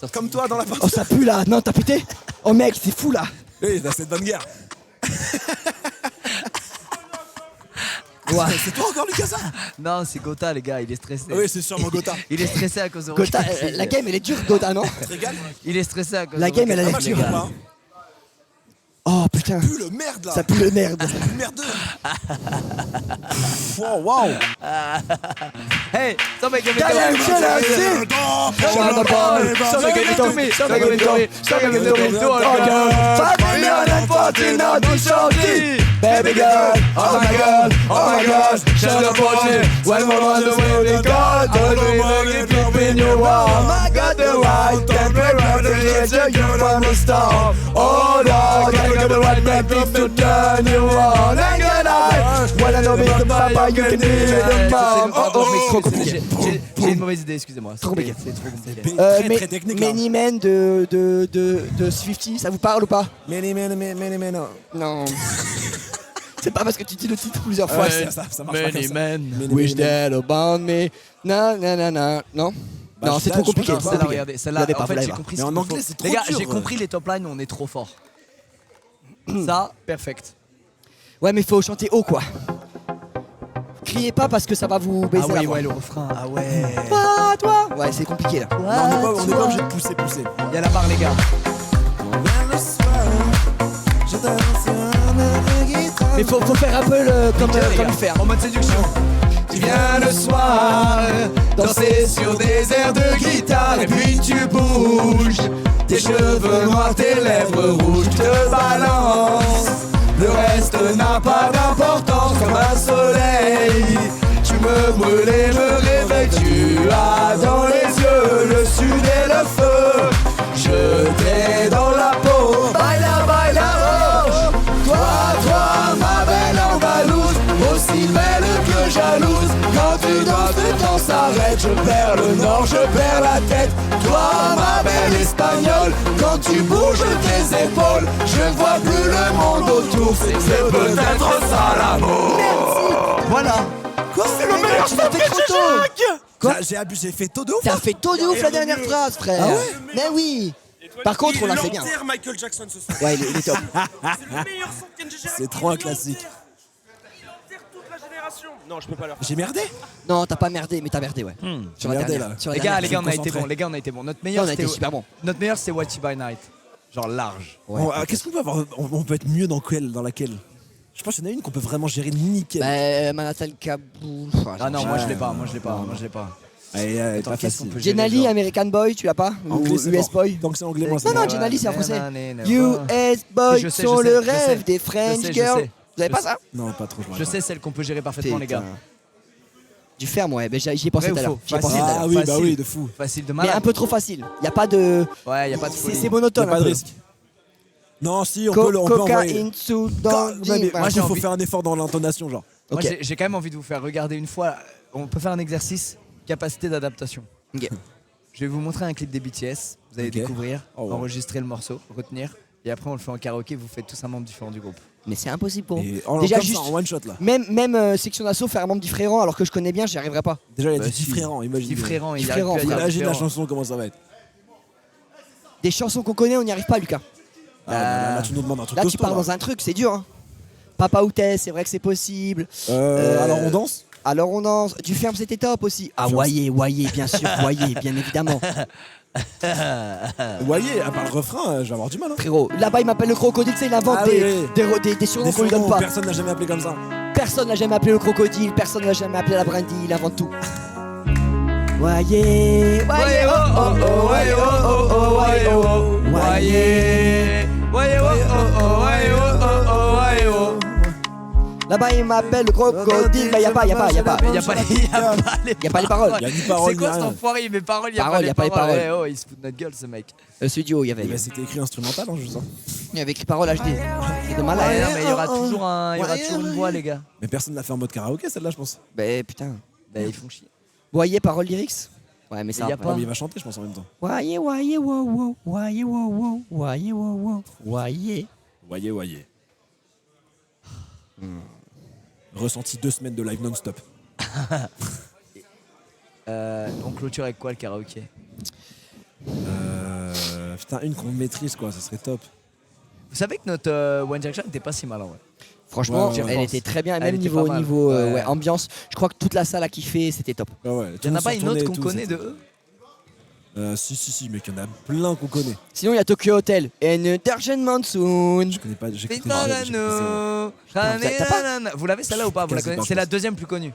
pas. Comme toi dans la Oh partie. ça pue là, non t'as pété? Oh mec c'est fou là. Oui, là, c'est de bonne guerre. Ouais. C'est toi encore, Lucas ça? Non, c'est Gotha, les gars, il est stressé. Oui, c'est sûrement Gotha. Il est stressé à cause de Gotha, Rocket League. la game elle est dure Gotha non? Tu te régales? Il est stressé à cause La de game, elle a Rocket l'air League, Ah, les moi, je gars. comprends pas. Oh putain, Pue le merde là. ça pue le merde. Pue merdeux. Wow, wow. Hey, somebody give me Dai, the c'è la sì. Somebody give it to me. Somebody give it to me. Somebody give it to me. Do it, girl. 5 million and 14 now do shorty. Baby girl, oh my god, oh my god. Shut up on it, when we're on the way we go. Don't we keep it in your wall. I got the right temperature, you from the start. Oh Lord, I got the right temperature to turn you on. And good night, when I know it's the papa, you can be the mom. Oh oh, trop compliqué. J'ai une mauvaise idée, excusez-moi. Trop compliqué. C'est trop compliqué. Très très technique là. Many Men de Swifty, ça vous parle ou pas? Many, no. Non. C'est pas parce que tu dis le titre plusieurs fois. Ça marche pas comme ça. men. Wish that about me. Non, non, non, non. Non, Bah, non, c'est là, trop je compliqué. pense Non, que celle-là, regardez, celle-là, Regardez pas, en fait, vous j'ai l'avez compris Mais ce en qu'il anglais, faut. c'est trop Les gars, dur, j'ai compris les top lines, on est trop fort. Ça, perfect. Ouais, mais faut chanter haut quoi. Criez pas parce que ça va vous baisser Ah la oui, voix. ouais, le refrain. Ah ouais. Toi. Ouais, c'est compliqué là. Non, on n'est pas obligé de pousser. Il y a la barre, les gars. Faut faire un peu comme il fait. En mode séduction. Tu viens le soir, danser sur des airs de guitare et puis tu bouges. Tes cheveux noirs, tes lèvres rouges te balancent. Le reste n'a pas d'importance comme un soleil. Tu me brûles et me réveilles. Tu as dans les yeux le sud et le feu. Je t'ai dans la peau. Baila, baila, oh. Toi, ma belle andalouse, aussi belle que jalouse. Quand tu danses, le temps s'arrête. Je perds le nord, je perds la tête. Toi, ma belle espagnole, quand tu bouges tes épaules, je ne vois plus le monde autour. C'est peut-être ça l'amour. Voilà. Quoi? C'est le meilleur stop que Quoi? J'ai fait taux de ouf. T'as fait taux de ouf la dernière phrase, frère. Ah ouais? Mais oui. Par contre, on l'a fait bien. L'enterre Michael Jackson ce soir. Ouais, il est top. C'est le meilleur son de Kenji Girac. C'est trop un classique. Il enterre toute la génération. Non, je peux pas leur J'ai merdé? Non, t'as pas merdé, mais t'as merdé, ouais. Sur la merdé, dernière. là. Sur la Les gars, dernière. on a été concentré. bons. Les gars, on a été bons. Notre Non, meilleur, on a été c'était super bon. Notre meilleur, c'est What You By Night. Genre large. Ouais. Bon, qu'est-ce qu'on peut avoir? On peut être mieux dans laquelle? Je pense qu'il y en a une qu'on peut vraiment gérer nickel. Bah, Manhattan Kaboul. Ah non, Ouais. moi je l'ai pas. Moi je l'ai pas. Moi je l'ai pas. Allez, Attends, pas qu'est-ce qu'on facile. peut gérer, Jenali, genre American Boy, tu l'as pas? Ou Anglais, c'est US bon. Boy? Tant que c'est anglais, moi c'est Non, non, bon. Jenali, c'est en français. nanana. US Boy Je sais, sont je sais, le je sais. rêve des Je French sais, je girls. sais. Vous avez Je pas sais. ça? Non, pas trop, Je sais celle qu'on peut gérer parfaitement, les gars. Putain. Du ferme, ouais, mais j'y ai pensé Vrai tout à ou l'heure. faux? J'y ai pensé Facile. tout à l'heure. Ah oui, bah Facile. oui, de fou. Facile de Mais malade. un peu trop facile. Y a pas de. Ouais, y a pas de folie. C'est monotone. Pas un de peu. risque. Non, si, on peut envoyer. Cocaïne sous dans Ouais, mais le moi, j'ai il faut envie- faire un effort dans l'intonation, genre. Moi, Ok. j'ai quand même envie de vous faire regarder une fois. On peut faire un exercice capacité d'adaptation. Ok. Je vais vous montrer un clip des BTS. Vous allez Ok. découvrir, Oh, ouais. enregistrer le morceau, retenir. Et après, on le fait en karaoké. Vous faites tous un membre différent du groupe. Mais c'est impossible pour moi. Et Déjà, comme juste- ça, en one shot là. Même section d'assaut, faire un membre différent alors que je connais bien, j'y arriverai pas. Déjà, il y a Bah, des si. différents, imagine. Différent, il Différent, arrive plus à dire Imagine la différent. chanson, comment ça va être. Des chansons qu'on connaît, on n'y arrive pas, Lucas. Là, tu nous demandes un truc Là, tu costaud, pars dans un truc, c'est dur. Hein. Papa Outès, c'est vrai que c'est possible. Alors on danse? Alors on danse. Du ferme, c'était top aussi. Ah, voyez, bien sûr, voyez, bien évidemment. Voyez, à part le refrain, je vais avoir du mal. Hein. Frérot, là-bas, il m'appelle le crocodile, c'est il invente Ah oui, des surnoms Des qu'on lui donne surnoms, pas. personne n'a jamais appelé comme ça. Personne n'a jamais appelé le crocodile, personne n'a jamais appelé la brindille, il invente tout. Voyez, voyez, oh oh oh, voyez, oh oh oh, voyez, oh, voyez. Voyez, oh, oh, oh, voyez, oh, oh, oh, voyez, oh. Là-bas, il m'appelle le crocodile, bah y a pas. Mais y a pas les paroles. Y a ni parole, C'est quoi ni cet rien. enfoiré? Mais paroles, y a Paroles, pas les paroles. paroles. Eh, oh, il se fout de notre gueule, ce mec. Studio, il y avait C'était écrit instrumental, hein, je sens. écrit parole HD. C'est de Ouais, malade. non, mais il y aura toujours une voix, les gars. Mais personne l'a fait en mode karaoké, celle-là, je pense. Bah putain. Bah, ils font chier. Voyez, parole lyrics. Ouais, mais ça. Y a Ah, pas. mais il va chanter, je pense, en même temps. Voyez, voyez, wow, wow, voyez, wow, wow, voyez, wow, wow, voyez. Voyez. Ressenti 2 semaines de live non-stop. On clôture avec quoi le karaoké? Putain, une qu'on maîtrise, quoi, ça serait top. Vous savez que notre One Direction n'était pas si mal en vrai. Franchement, Ouais, elle ouais. était très bien, Elle même était niveau, pas mal. niveau Ouais. ambiance. Je crois que toute la salle a kiffé, c'était top. Ah ouais, Il y en a pas une autre qu'on connaît de eux? Si, mais qu'il y en a plein qu'on connaît. Sinon, il y a Tokyo Hotel et Darjen Monsoon. Je connais pas, j'ai écouté, Putain, j'ai écouté, c'est bon. Putain, t'as pas- Vous l'avez celle-là ou pas? Vous la Quasi connaissez? pas, C'est je la pense. deuxième plus connue.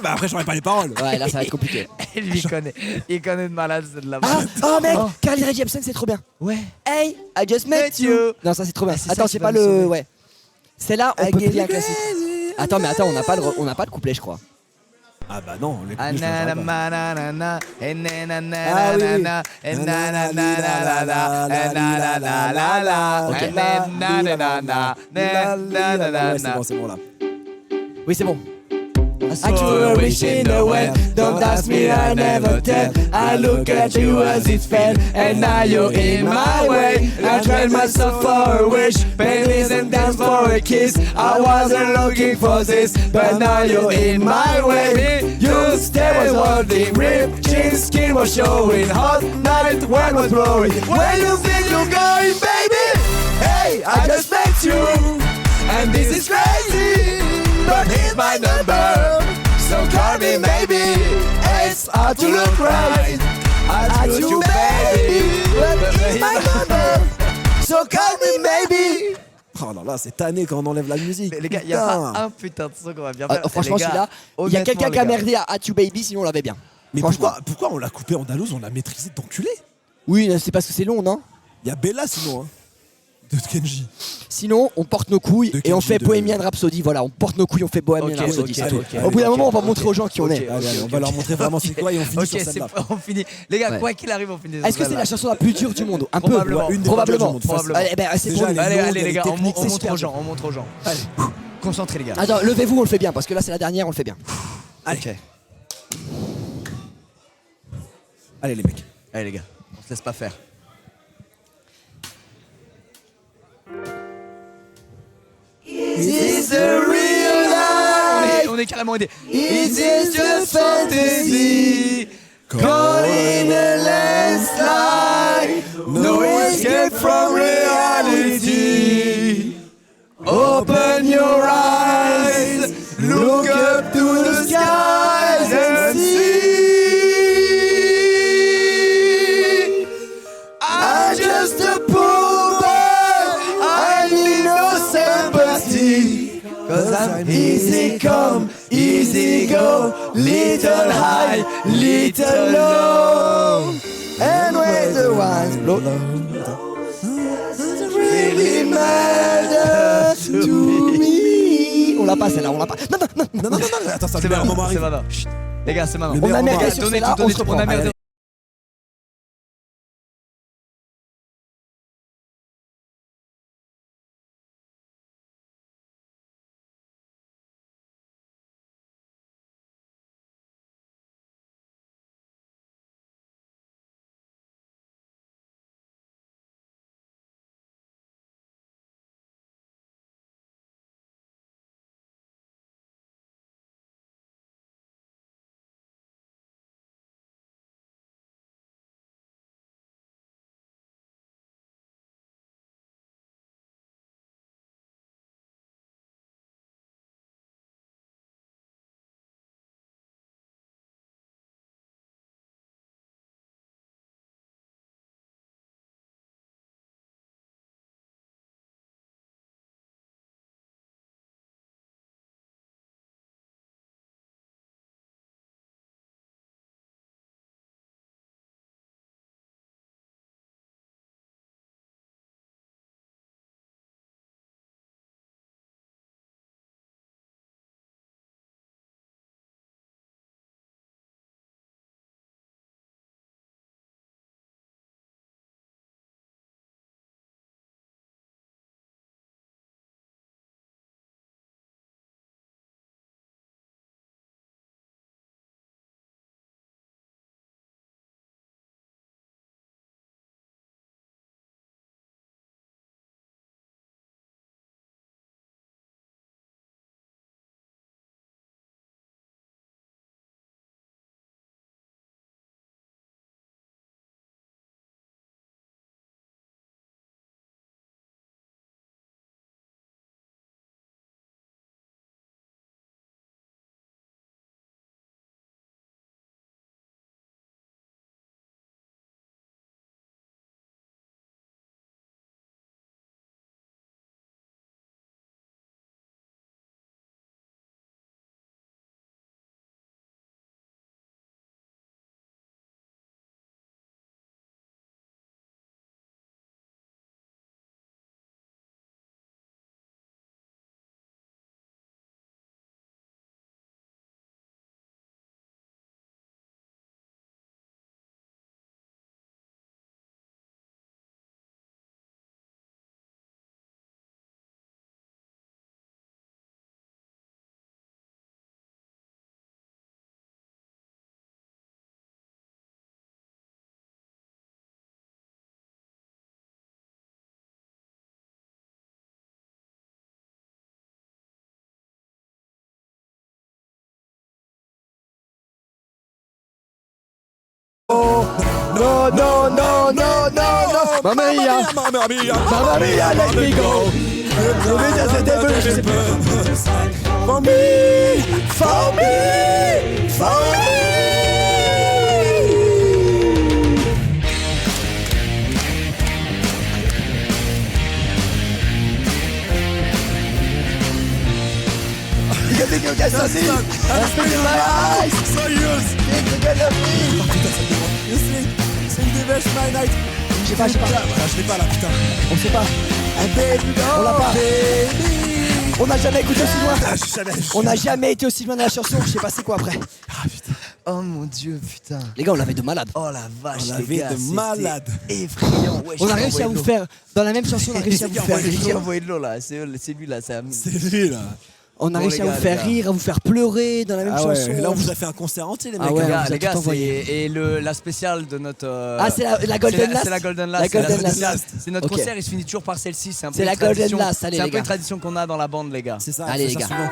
Bah après, j'aurais pas les paroles. Ouais, là, ça va être compliqué. Il connaît. Il connaît de malade celle-là. Ah, oh mec, Carly Rae Jepsen, c'est trop bien. Ouais. Hey, I just met you. Non, ça c'est trop bien. Ah, c'est Attends, ça qui c'est va pas me sauver. le. Ouais. Celle-là, on peut plier un classique. Attends, mais attends, on n'a pas de couplet, je crois. Ah bah non, les coups, je Anana changerai pas. manana, Ah oui. enanana, enanana, Ouais, c'est bon là. Oui, c'est bon. I threw a wish in the wind. Don't ask me, I never tell. I look at you as it fell, and now you're in my way. I tried myself for a wish, pennies and dance for a kiss. I wasn't looking for this, but now you're in my way. Your step was holding, ripped chin, skin was showing. Hot night, wind was blowing. Where you think you're going, baby? Hey, I just met you, and this is crazy. But here's my number, so call me maybe. It's hard to look right I do you, baby. But it's my number, so call me maybe. Oh là là, c'est tanné quand on enlève la musique. Les gars, il y a pas un putain de son qu'on va bien faire. Franchement, celui-là, il y a quelqu'un qui a merdé à You Baby, sinon on l'avait bien. Mais pourquoi on l'a coupé andalouse, on l'a maîtrisé d'enculé? Oui, c'est parce que c'est long, non? Il y a Bella sinon, hein, de Kenji. Sinon, on porte nos couilles et on fait Bohemian Rhapsody. Voilà, on porte nos couilles, on fait Bohemian Rhapsody. C'est tout. Au bout d'un moment, on va montrer aux gens qui on est. Allez, on va leur montrer vraiment c'est quoi et on finit sur celle-là. On finit. Les gars, quoi qu'il arrive, on finit. Est-ce que c'est la chanson la plus dure du monde? Un peu. Probablement. Eh ben, c'est bon. Allez les gars, on montre aux gens. Allez, concentrez les gars. Attends, levez-vous, on le fait bien parce que là c'est la dernière, on le fait bien. Allez. Allez les mecs. Allez les gars, on se laisse pas faire. Is this a real life? On est carrément aidés. Is this just fantasy? Caught in a landslide, no escape from reality. Open your eyes, look up to the skies and see. I'm just a poor boy, I need no sympathy. 'Cause I'm easy come, easy go, little high, little low. And when the winds blow, doesn't really matter to me. On l'a pas celle-là, on l'a pas. Non, Attends, ça C'est le maintenant, moment c'est arrive. maintenant. Chut. Les gars, c'est maintenant. On a merdé sur celle-là, on se reprend. On a merdé. No, no, no, no, no, no. Mamma mia, Mamma mia, mamma mia, let me go. For me, for me, for me. Crush My Night. Je sais pas. Je l'ai pas là, putain. On sait pas. On l'a pas. On n'a jamais écouté aussi loin. On n'a jamais été aussi loin dans la chanson. Je sais pas c'est quoi après. Oh mon dieu, putain. Les gars, on l'avait de malade. Oh la vache, On les l'avait gars, de c'était malade. Effrayant. Ouais, On a réussi à vous faire, dans la même chanson, on a réussi à vous faire J'ai rire. envoyé de l'eau là, c'est lui là, c'est C'est lui là. On a Bon, réussi les à gars, vous faire les gars. rire, à vous faire pleurer dans la même Ah chanson. ouais, là on vous a fait un concert entier les mecs. Ah ouais. Les gars, on vous a tout envoyé. et la spéciale de notre. Ah, c'est la Golden Last. C'est la Golden La Last. Golden c'est Last. spéciale. C'est notre Ok. concert, il se finit toujours par celle-ci. C'est un peu C'est une la Golden tradition. Last, allez, C'est un les peu une gars. tradition qu'on a dans la bande, les gars. C'est ça. Allez, c'est les ça, gars. souvent.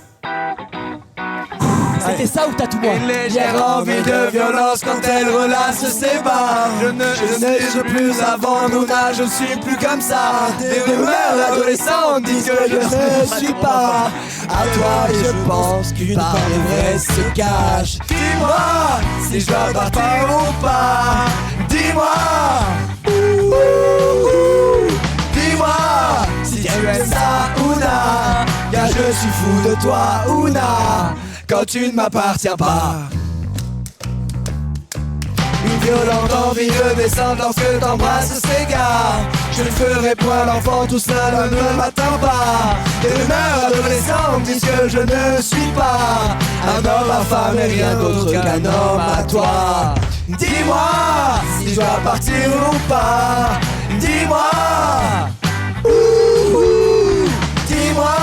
C'était ça ou t'as tout moi? Une légère envie de violence quand elle relasse ses barres. Je ne plus avant Nouna, je suis plus comme ça. Des rumeurs adolescentes disent que je ne suis pas. À toi et je pense qu'une part de vrai se cache. Dis-moi si je dois partir ou pas. Dis-moi. Dis-moi si tu aimes ça ou non. Car je suis fou de toi ou non. Quand tu ne m'appartiens pas. Une violente envie de descendre lorsque t'embrasses ces gars. Je ne ferai point l'enfant, tout cela ne m'atteint pas. Des rumeurs adolescentes disent que je ne suis pas un homme à femme et rien d'autre qu'un homme à toi. Dis-moi si je dois partir ou pas. Dis-moi. Dis-moi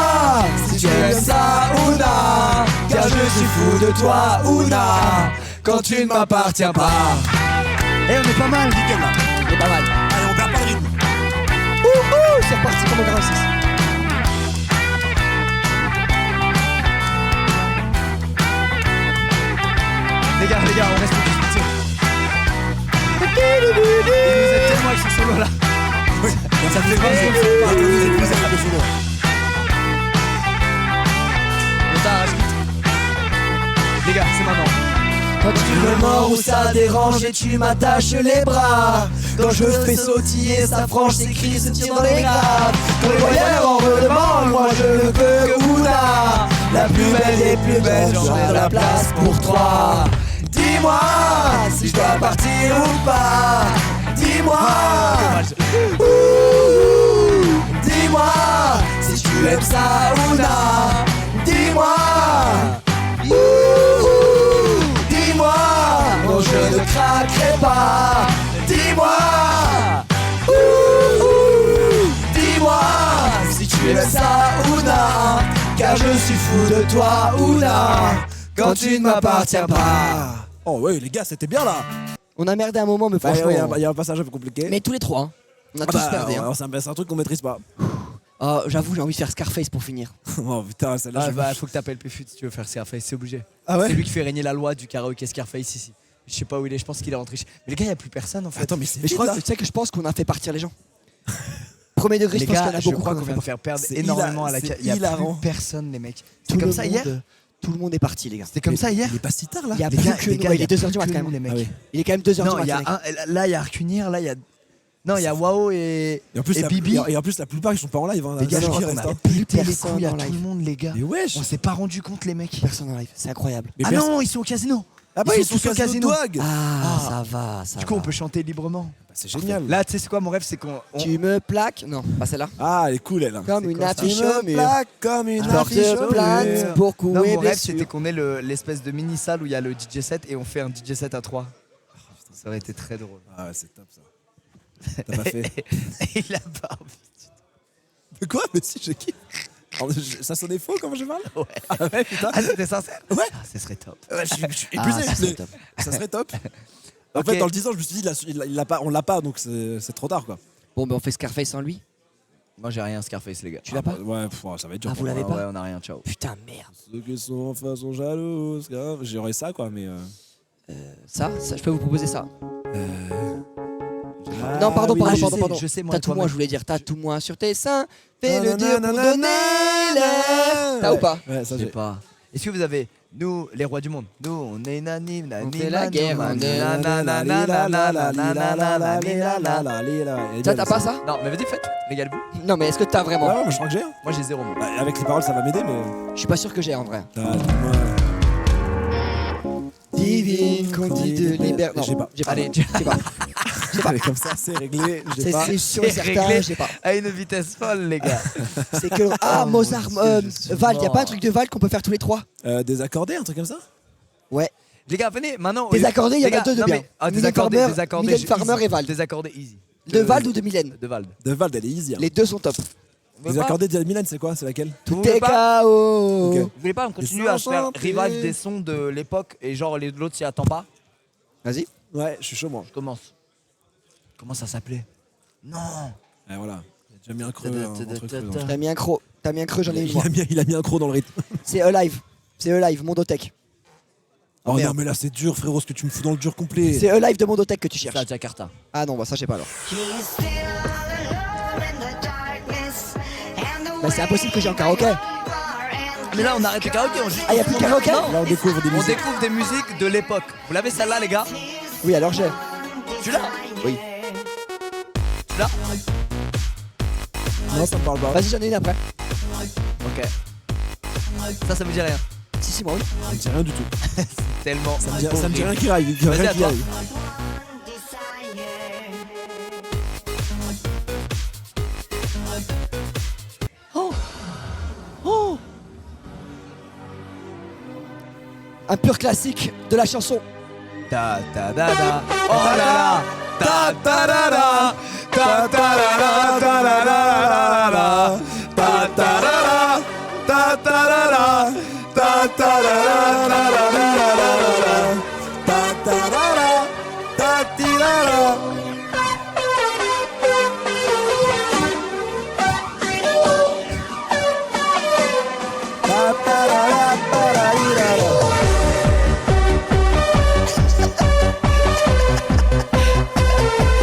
si tu aimes ça ou non. Car je suis fou de toi ou non. Quand tu ne m'appartiens pas. Eh, on est pas mal. Nickel là. On est pas mal. Allez, on perd pas le rythme. C'est reparti comme au Grand 6. Les gars, on reste tous. Il nous aide tellement avec ce solo là. Ça fait 20 jours que vous êtes plus à de solo. Les gars, c'est maintenant. Quand tu me mords ou ça dérange et tu m'attaches les bras. Quand je fais sautiller sa frange, ses cris se tirent dans les graves. Quand les voyeurs en redemandent, moi je ne veux que Ouna. La plus belle des plus belles, j'en ai de la place pour toi. Dis-moi si je dois partir ou pas. Dis-moi. Dis-moi si tu aimes ça ou non. Dis-moi. Dis-moi, non je ne craquerai pas. Dis-moi, dis-moi si tu aimes ça ou non. Car je suis fou de toi ou non. Quand tu ne m'appartiens pas. Oh ouais les gars, c'était bien là. On a merdé un moment, mais franchement. Il y a un passage un peu compliqué. Mais tous les trois, hein. On a Ah tous bah, perdu. Hein. c'est un truc qu'on maîtrise pas. Oh, j'avoue, j'ai envie de faire Scarface pour finir. Oh putain, celle-là. Ah j'ai- bah faut que t'appelles Péfut si tu veux faire Scarface, c'est obligé. Ah ouais. C'est lui qui fait régner la loi du karaoké Scarface ici. Je sais pas où il est, je pense qu'il est rentré. Mais les gars, il y a plus personne en fait. Attends, mais c'est Mais je vide, crois, là. tu sais que je pense qu'on a fait partir les gens. Premier degré, Les je pense qu'il y en gars, a je beaucoup crois qu'on a qu'on fait vient de faire perdre C'est énormément à la c'est Il y a hilarant. plus personne les mecs. C'est Tout comme le ça monde- hier. Tout le monde est parti, les gars. C'était comme ça hier. Il est pas si tard là. Il y a Les plus gars, que les nous. gars, Ouais, il il y est a 2h du plus que matin, nous, les mecs. Ah oui. Il est quand même 2h Non, du il y matin. a là il y a Arcunir, là il y a non, il y a Wao et Et en plus, Bibi. et en plus, la plupart ils sont pas en live. Hein, Les gars, je Ceux qui crois qu'on restent, a hein. pété les personne couilles à en tout live. le monde, les gars. Mais wesh. On s'est pas rendu compte, les mecs. Personne en live, c'est incroyable. Mais Ah personne- non, ils sont au casino. Ah bah ils ils sont sont tous au au casino. casino. Ah, ça va, ça Du coup, va. on peut chanter librement. C'est génial. Là, tu sais, c'est quoi mon rêve? C'est qu'on. Tu me plaques. Non, pas celle-là. Ah, elle est cool elle. Hein. Comme une quoi, ça affiche Tu au me mur. plaques comme une Porte affiche au plainte mur. pour Non, couer mon rêve, blessure. c'était qu'on ait l'espèce de mini-salle où il y a le DJ set et on fait un DJ set à 3. Ça aurait été très drôle. Ah ouais, c'est top ça. T'as pas fait. Et la barbe. Mais quoi? Mais si, je kiffe. Alors, ça sonnait faux comment je parle? Ouais. Ah ouais, putain. Ah, c'était sincère? Ouais. Ah, ce serait top. Ouais, je suis Ah, épuisé. ça serait mais top. ça serait top. En Ok. fait, dans le 10 ans, je me suis dit, il l'a pas, on l'a pas, donc c'est trop tard quoi. Bon, ben on fait Scarface sans lui. Moi, j'ai rien, Scarface, les gars. Tu l'as pas? Ouais, ça va être dur. Ah, pour vous l'avez moi. pas? Ouais, on a rien, ciao. Putain, merde. Ceux qui sont en face sont jaloux. c'est grave. J'aurais ça quoi, mais. Ça, je peux vous proposer ça. Ah, Non, pardon, oui, pardon, je pardon, sais. pardon. je sais, moi, Tatoue-moi, toi-même. je voulais dire tatoue-moi sur tes seins. Fais le Dieu pour Nanana, donner l'air. T'as ou pas? Ouais, ça Je sais j'ai. pas. Est-ce que vous avez, nous, les rois du monde, nous, on est nani, nani, On fait la guerre, on est Ça, T'as pas ça? Non, mais vas-y, faites, régalez-vous. Non, mais est-ce que t'as vraiment? Ouais, mais je crois que j'ai. Moi, j'ai 0 mots. Bah, avec les paroles, ça va m'aider, mais. Je suis pas sûr que j'ai en vrai. Tatoue-moi. Divine conduite de liberté. J'ai pas. J'ai pas. Allez, J'ai pas. Allez, comme ça, c'est réglé. J'ai pas. C'est sûr et C'est certain, réglé. j'ai pas. À une vitesse folle, les gars. C'est que. Ah, Oh, Mozart, mon Dieu, je suis Val, y a mort. pas un truc de Val qu'on peut faire tous les trois? Désaccordé, un truc comme ça? Ouais. Les gars, venez maintenant. Désaccordé, il y en Les a gars, deux de non, bien. mais- Ah, Mylène désaccordé, Farmer, désaccordé. Mylène Farmer easy. et Val. Désaccordé, easy. De Val ou de Mylène? De Val. De Val, elle est easy. Hein. Les deux sont top. Désaccordé de Milan, c'est quoi? C'est laquelle? Vous T'es voulez pas KO. Ok. Vous voulez pas, on continue à se faire chantés. rival des sons de l'époque et genre l'autre s'y attend pas? Vas-y. Ouais, je suis chaud, moi. Je commence. Comment ça s'appelait? Non. Ouais, voilà. Il a déjà mis un creux. un truc creux, donc. T'as mis un creux. T'as mis un creux, j'en ai une moi. Il a mis un croc dans le rythme. C'est Alive. C'est Alive, Mondotech. Oh non, merde. mais là, c'est dur, frérot, ce que tu me fous dans le dur complet. C'est Alive de Mondotech que tu cherches. Ça, Jakarta. Ah non, bah ça, je sais pas alors. Bah, c'est impossible que j'ai en karaoké. Mais là, on arrête le karaoké. On juste... Ah, y a plus de karaoké? Non. Là, on découvre des On musiques. découvre des musiques de l'époque. Vous l'avez celle-là, les gars? Oui, alors j'ai. Tu l'as? Oui. Tu l'as? Non, ça me parle pas. Vas-y, j'en ai une après. Ok. Ça me dit rien. Si, moi, oui. Ça me dit rien du tout. Tellement. Ça me dit horrible. rien qui arrive. Vas-y, Rien à qui toi. arrive. Un pur classique de la chanson. Ta ta da da. Oh là là. Ta ta da da. Ta ta da da. Ta da da da. Ta ta da da. Ta ta da da. Ta ta da da da da da. Ta ta da da. Ta ti da da.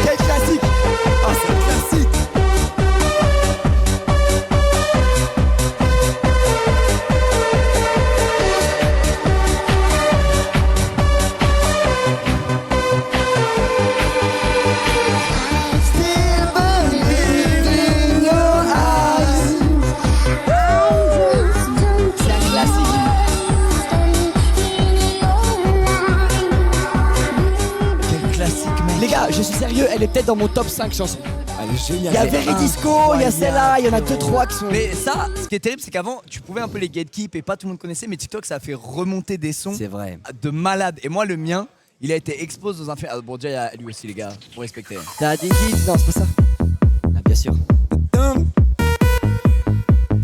Quel classique. Ah, c'est un classique. Still believe in your eyes. C'est un classique. Quel classique, mec. Les gars, je suis sérieux, elle est peut-être dans mon top 5 chansons. Elle est géniale. Il y a Elle est Veridisco, il y a celle-là, il y en a 2-3 qui sont. Mais ça, ce qui est terrible, c'est qu'avant, tu pouvais un peu les gatekeep et pas tout le monde connaissait, mais TikTok, ça a fait remonter des sons C'est vrai. de malade. Et moi, le mien, il a été exposé dans un film. Ah, bon, déjà, il y a lui aussi, les gars, faut respecter. T'as dit non, c'est pas ça. Ah, bien sûr.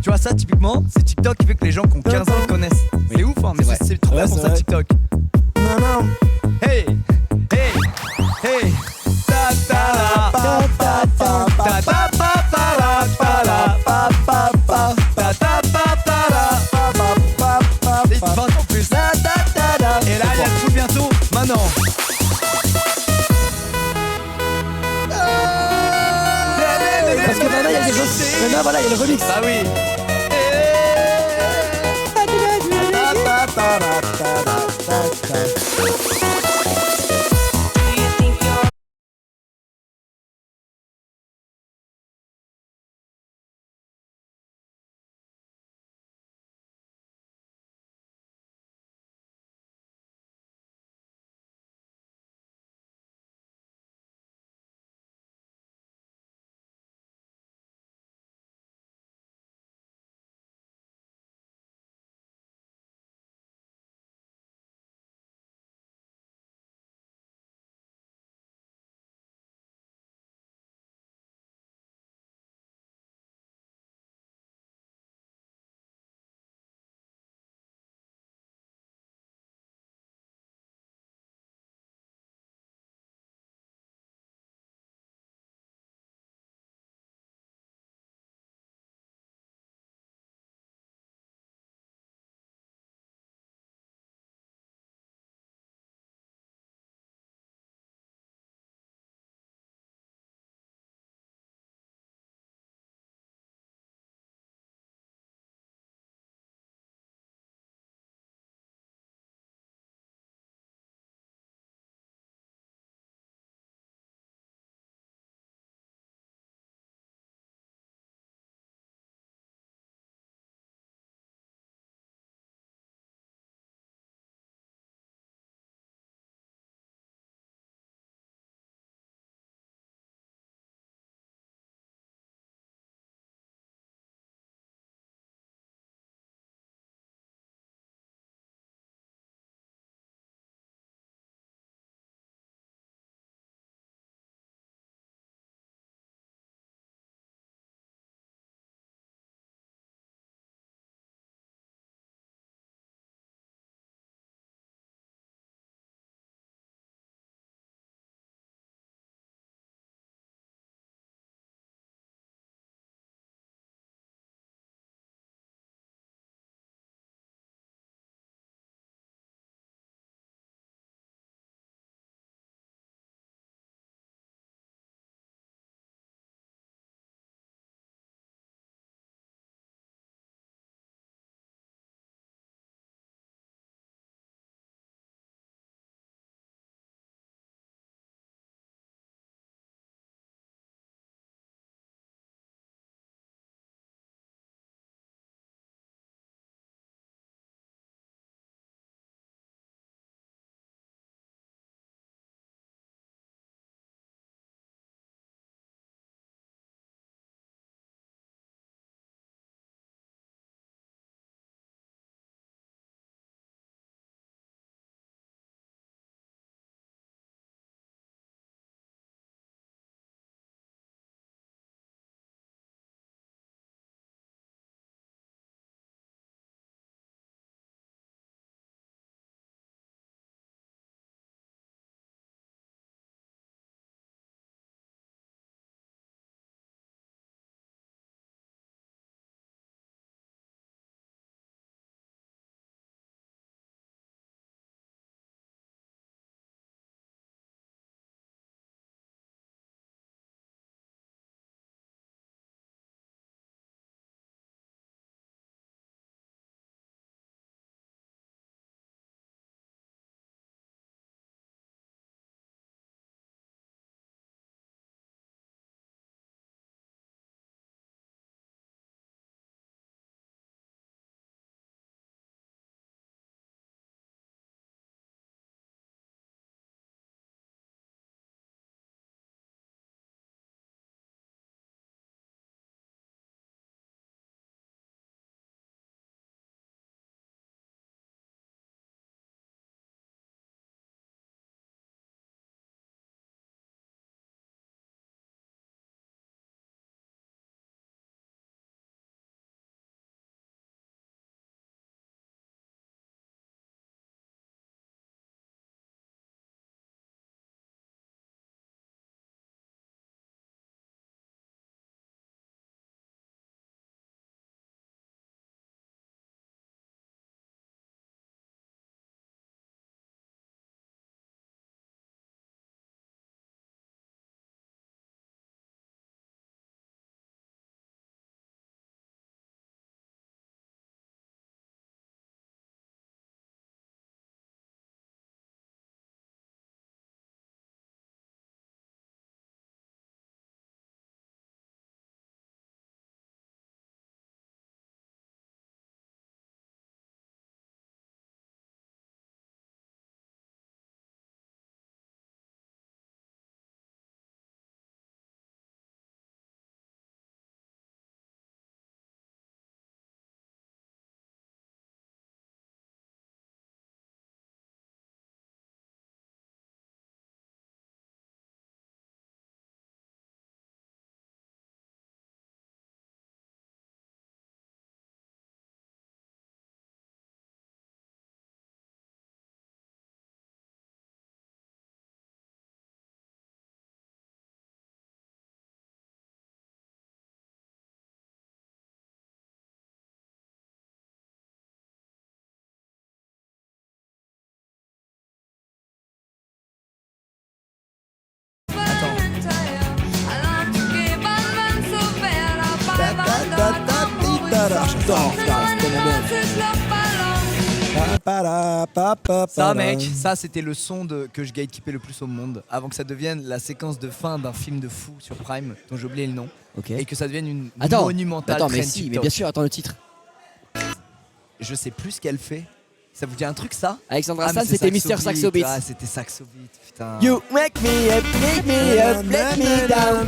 Tu vois, ça, typiquement, c'est TikTok qui fait que les gens qui ont 15 ans le connaissent. C'est ouf, hein, mais C'est vrai. c'est trop Ouais, bien pour c'est ça, vrai. TikTok. Hey, hey, hey. Ta ta la, ta ta ta, ta ta pa pa la, pa la, pa pa pa, ta ta pa pa la, pa pa pa pa. Et 20 ans plus. Ta ta ta la. Et là, il y a le foot bientôt. Maintenant. Parce que maintenant, il y a des remixes. Maintenant, voilà, il y a le remix. Bah oui. temps. Putain, c'est tellement bien. Ça mec, ça c'était le son que je gatekeepais le plus au monde avant que ça devienne la séquence de fin d'un film de fou sur Prime dont j'ai oublié le nom. Ok. Et que ça devienne une Attends, monumentale attends, mais trend si, mais TikTok. bien sûr, attends le titre. Je sais plus ce qu'elle fait. Ça vous dit un truc ça? Alexandra Ah, mais Stan, c'était Mister Saxo Beats. Ah c'était Saxo Beats, putain. You make me up, make me up, let me down.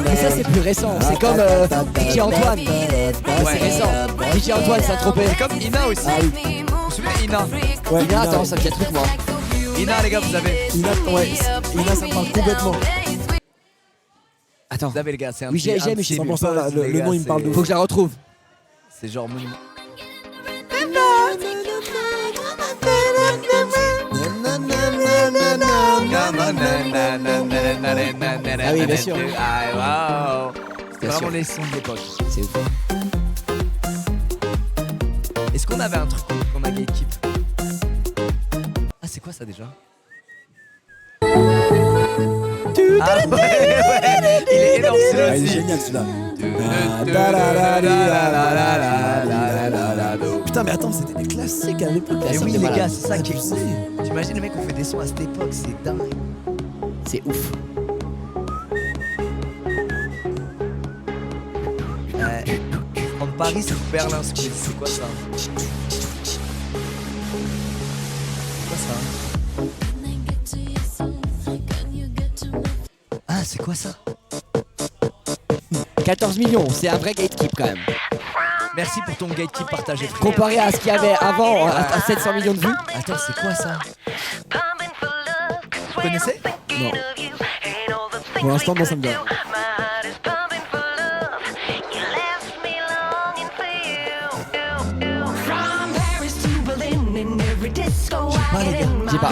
Mais ça c'est plus récent, c'est comme DJ Antoine. Ouais, c'est récent. DJ Antoine, ça trompé. C'est comme Ina aussi. Ah oui. Vous vous souvenez Ina? Ouais, Ina, attends, ça me dit un truc moi. Ina les gars, vous avez. Ina, ouais, Ina, ça me parle complètement. Attends, Vous avez les gars, c'est un oui, petit- j'ai, un mais je sais petit pas ça, buzz, le les gars, nom, il me parle de c'est- faut que je la retrouve. C'est genre monument. Ah oui, bien sûr. Ah, wow. C'était Bien vraiment sûr. les sons de l'époque. C'est ouf. Est-ce qu'on avait un truc qu'on a gatekeep? Ah, c'est quoi ça déjà? Ah ouais, ouais. Il est énorme celui-là Ah, il est aussi. génial celui-là. Putain, mais attends, c'était des classiques à l'époque. Et oui de les malade. gars, c'est ça qui est tu fou. sais. T'imagines les mecs ont fait des sons à cette époque, c'est dingue. C'est ouf. Ouais. Entre Paris c'est Berlin Squeeze, c'est quoi ça? C'est quoi ça? Ah c'est quoi ça? 14 millions, c'est un vrai gatekeep quand même. Merci pour ton gatekeep partagé frère. Comparé à ce qu'il y avait avant, à 700 millions de vues. Attends c'est quoi ça? Vous connaissez? Non. Pour l'instant, moi, ça me dit rien. J'ai pas.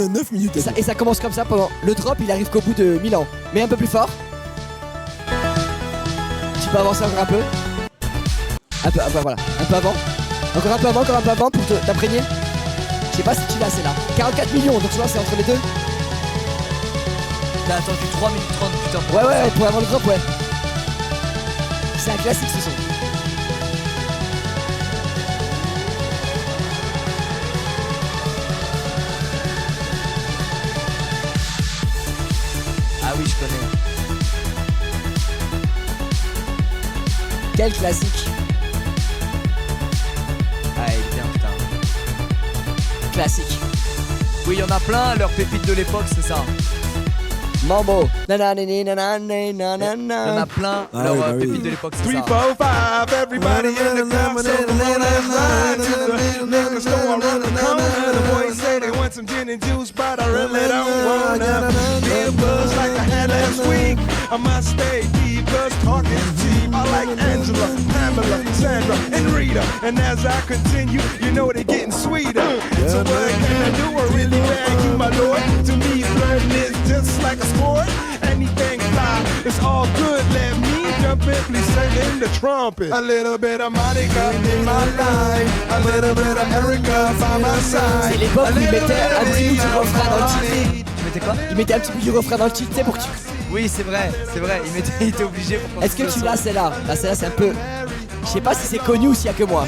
9 minutes. Et ça commence comme ça pendant. Le drop, il arrive qu'au bout de 1000 ans. Mais un peu plus fort. Tu peux avancer encore un peu. Voilà. Un peu avant. Encore un peu avant pour t'imprégner. Je sais pas si tu l'as, c'est là. 44 millions, donc tu vois, c'est entre les deux. T'as attendu 3 minutes 30, putain. Ouais, pour avant le drop, ouais. C'est un classique ce son. Ah oui, je connais. Quel classique. Ah, il est bien, putain. Classique. Oui, il y en a plein, leurs pépites de l'époque, c'est ça. Mambo. Il y en a plein, leurs pépites de l'époque, c'est 3, ça. 4, 5, everybody in the club, so come on and ride to the liquor store around the corner. The boys say they want some gin and juice, but I really don't wanna be a buzz like I had last week. I must stay deep, cause talking is cheap. I like Angela, Pamela, Sandra, and Rita. And as I continue, you know they're getting sweeter. So what can I do? I really beg you, my lord. To me, flirting is just like a sport. Anything fly, it's all good. Let me jump in, please sing in the trumpet. A little bit of Monica in my life, a little bit of Erica by my side. C'est l'époque où ils mettaient un petit bout du refrain dans le titre. Tu mettais quoi? Ils mettaient un petit bout du refrain dans le titre, tu sais, pour que tu... Oui, c'est vrai. Il était obligé pour qu'on Est-ce que tu l'as celle-là? Là, celle-là, c'est un peu... Je sais pas si c'est connu ou s'il y a que moi.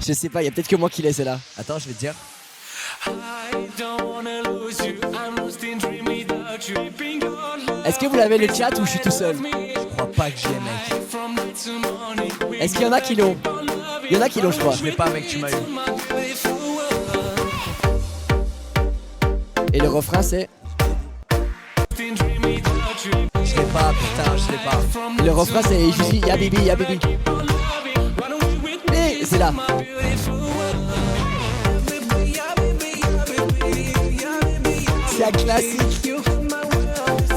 Je sais pas, il y a peut-être que moi qui l'ai celle-là. Attends, je vais te dire. Est-ce que vous l'avez le chat ou je suis tout seul? Je crois pas que j'ai, mec. Est-ce qu'il y en a qui l'ont? Il y en a qui l'ont, je crois. Je l'ai pas, mec, tu m'as eu. Et le refrain, c'est... Je l'ai pas, putain, je l'ai pas. Le refrain, c'est Juicy, ya baby, ya baby. Et c'est là. C'est un classique.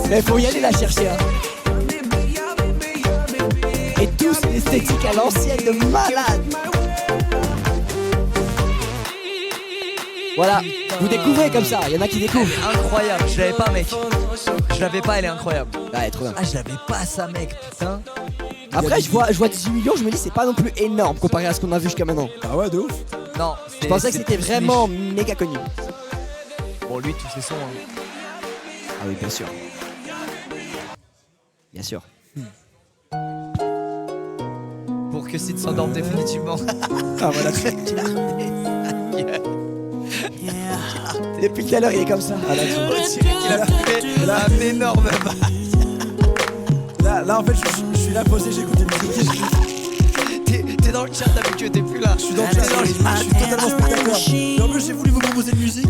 Mais faut y aller la chercher, hein. Et tout, c'est l'esthétique à l'ancienne de malade. Voilà, vous découvrez comme ça, il y en a qui découvrent. Incroyable, je l'avais pas, mec. Je l'avais pas, elle est incroyable. Ah, elle est trop bien. Ah, je l'avais pas, ça, mec, putain. Après, je vois 18 millions, je me dis, c'est pas non plus énorme comparé à ce qu'on a vu jusqu'à maintenant. Ah ouais, de ouf. Non, Je pensais que c'était vraiment méga connu. Bon, lui, tous ses sons. Hein. Ah oui, bien sûr. Bien sûr. Pour que Sid s'endorme définitivement. Ah voilà. Depuis tout à l'heure, il est comme ça. Ah, là, tu vois, qu'il a fait un énorme bail. Là, en fait, je suis là posé, j'écoute une musique. T'es dans le chat avec eux, t'es plus là. Je suis dans le chat, je suis totalement spectateur. Et en plus, j'ai voulu vous proposer une musique. Et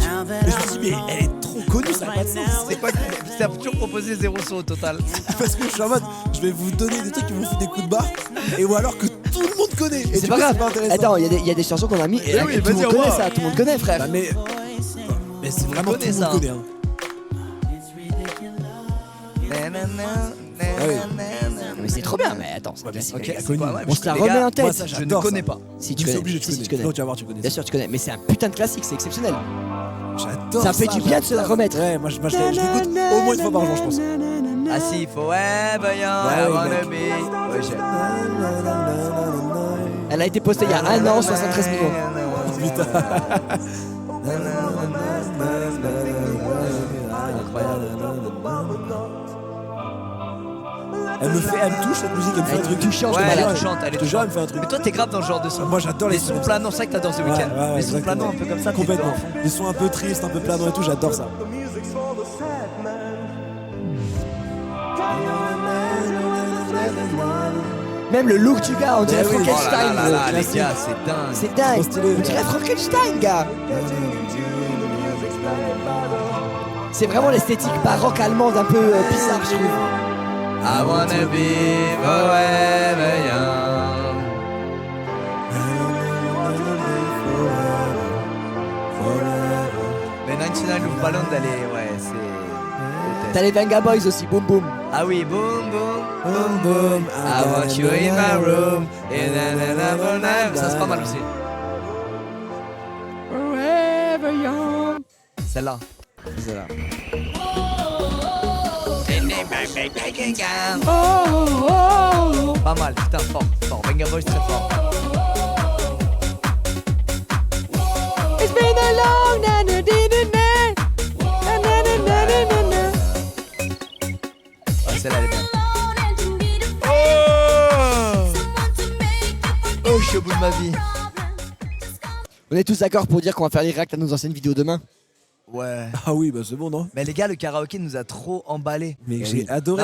je me suis dit, mais elle est trop connue, ça n'a pas de sens. C'est quoi? T'as toujours proposé 0 son au total. Parce que je suis en mode, je vais vous donner des trucs qui vous font des coups de barre. Et ou alors que tout le monde connaît. Et C'est pas grave. Attends, il y a des chansons qu'on a mis. Et oui, tout le vas-y, monde connaît revois. ça, tout le monde connaît, frère. Bah, mais c'est vraiment tout le monde ça. connaît. Hein. Mais c'est trop bien, mais attends, c'est classique. Ok, Il a c'est connu. quoi, ouais, On se la les remet gars, en tête. moi, ça, Je ne j'adore connais ça. pas. Si tu Mais c'est connais, obligé, si, tu tu connais. Non, tu vas voir, tu connais. Bien sûr, tu connais, mais c'est un putain de classique, c'est exceptionnel. J'adore Ça fait du bien de se la remettre. Ouais, moi je l'écoute au moins une fois par jour, je pense. Ah si, il faut ouais, voyons, Ouais, I wanna mec. be. Ouais, j'aime. Elle a été postée il y a un an, 73 millions. Elle me touche cette musique, elle me fait un truc. touchante, Ouais, elle est malade. touchante, elle est Je te jure, elle touchante. me fait un truc. Mais toi, t'es grave dans ce genre de son. Moi j'adore Les les sons planants, c'est vrai que t'adores The Weeknd. Les sons planants un peu comme ça, t'es complètement. dedans. Des sons un peu tristes, un peu planants et tout, j'adore ça. Même le look du gars, on dirait oui. Frankenstein. Oh là là, les Classique. gars, c'est dingue. C'est dingue. Trop stylé. On dirait Frankenstein, gars. C'est vraiment l'esthétique baroque allemande un peu bizarre, je trouve. I wanna be forever young. Mais 99 Louvre Ballon, elle est. Ouais, c'est. T'as les Venga Boys aussi, boum boum. Ah oui, boom boom. Boom boom, I want you in my room. Ça c'est pas mal aussi. Forever young. Celle-là. Celle-là. Pas mal, putain, fort, fort. Venga Boys très fort. It's been a long night. Ah, celle-là elle est bien. Oh, je suis au bout de ma vie. On est tous d'accord pour dire qu'on va faire les réacts à nos anciennes vidéos demain. Ouais. Ah oui, bah c'est bon, non? Mais les gars, le karaoké nous a trop emballé. Mais j'ai adoré.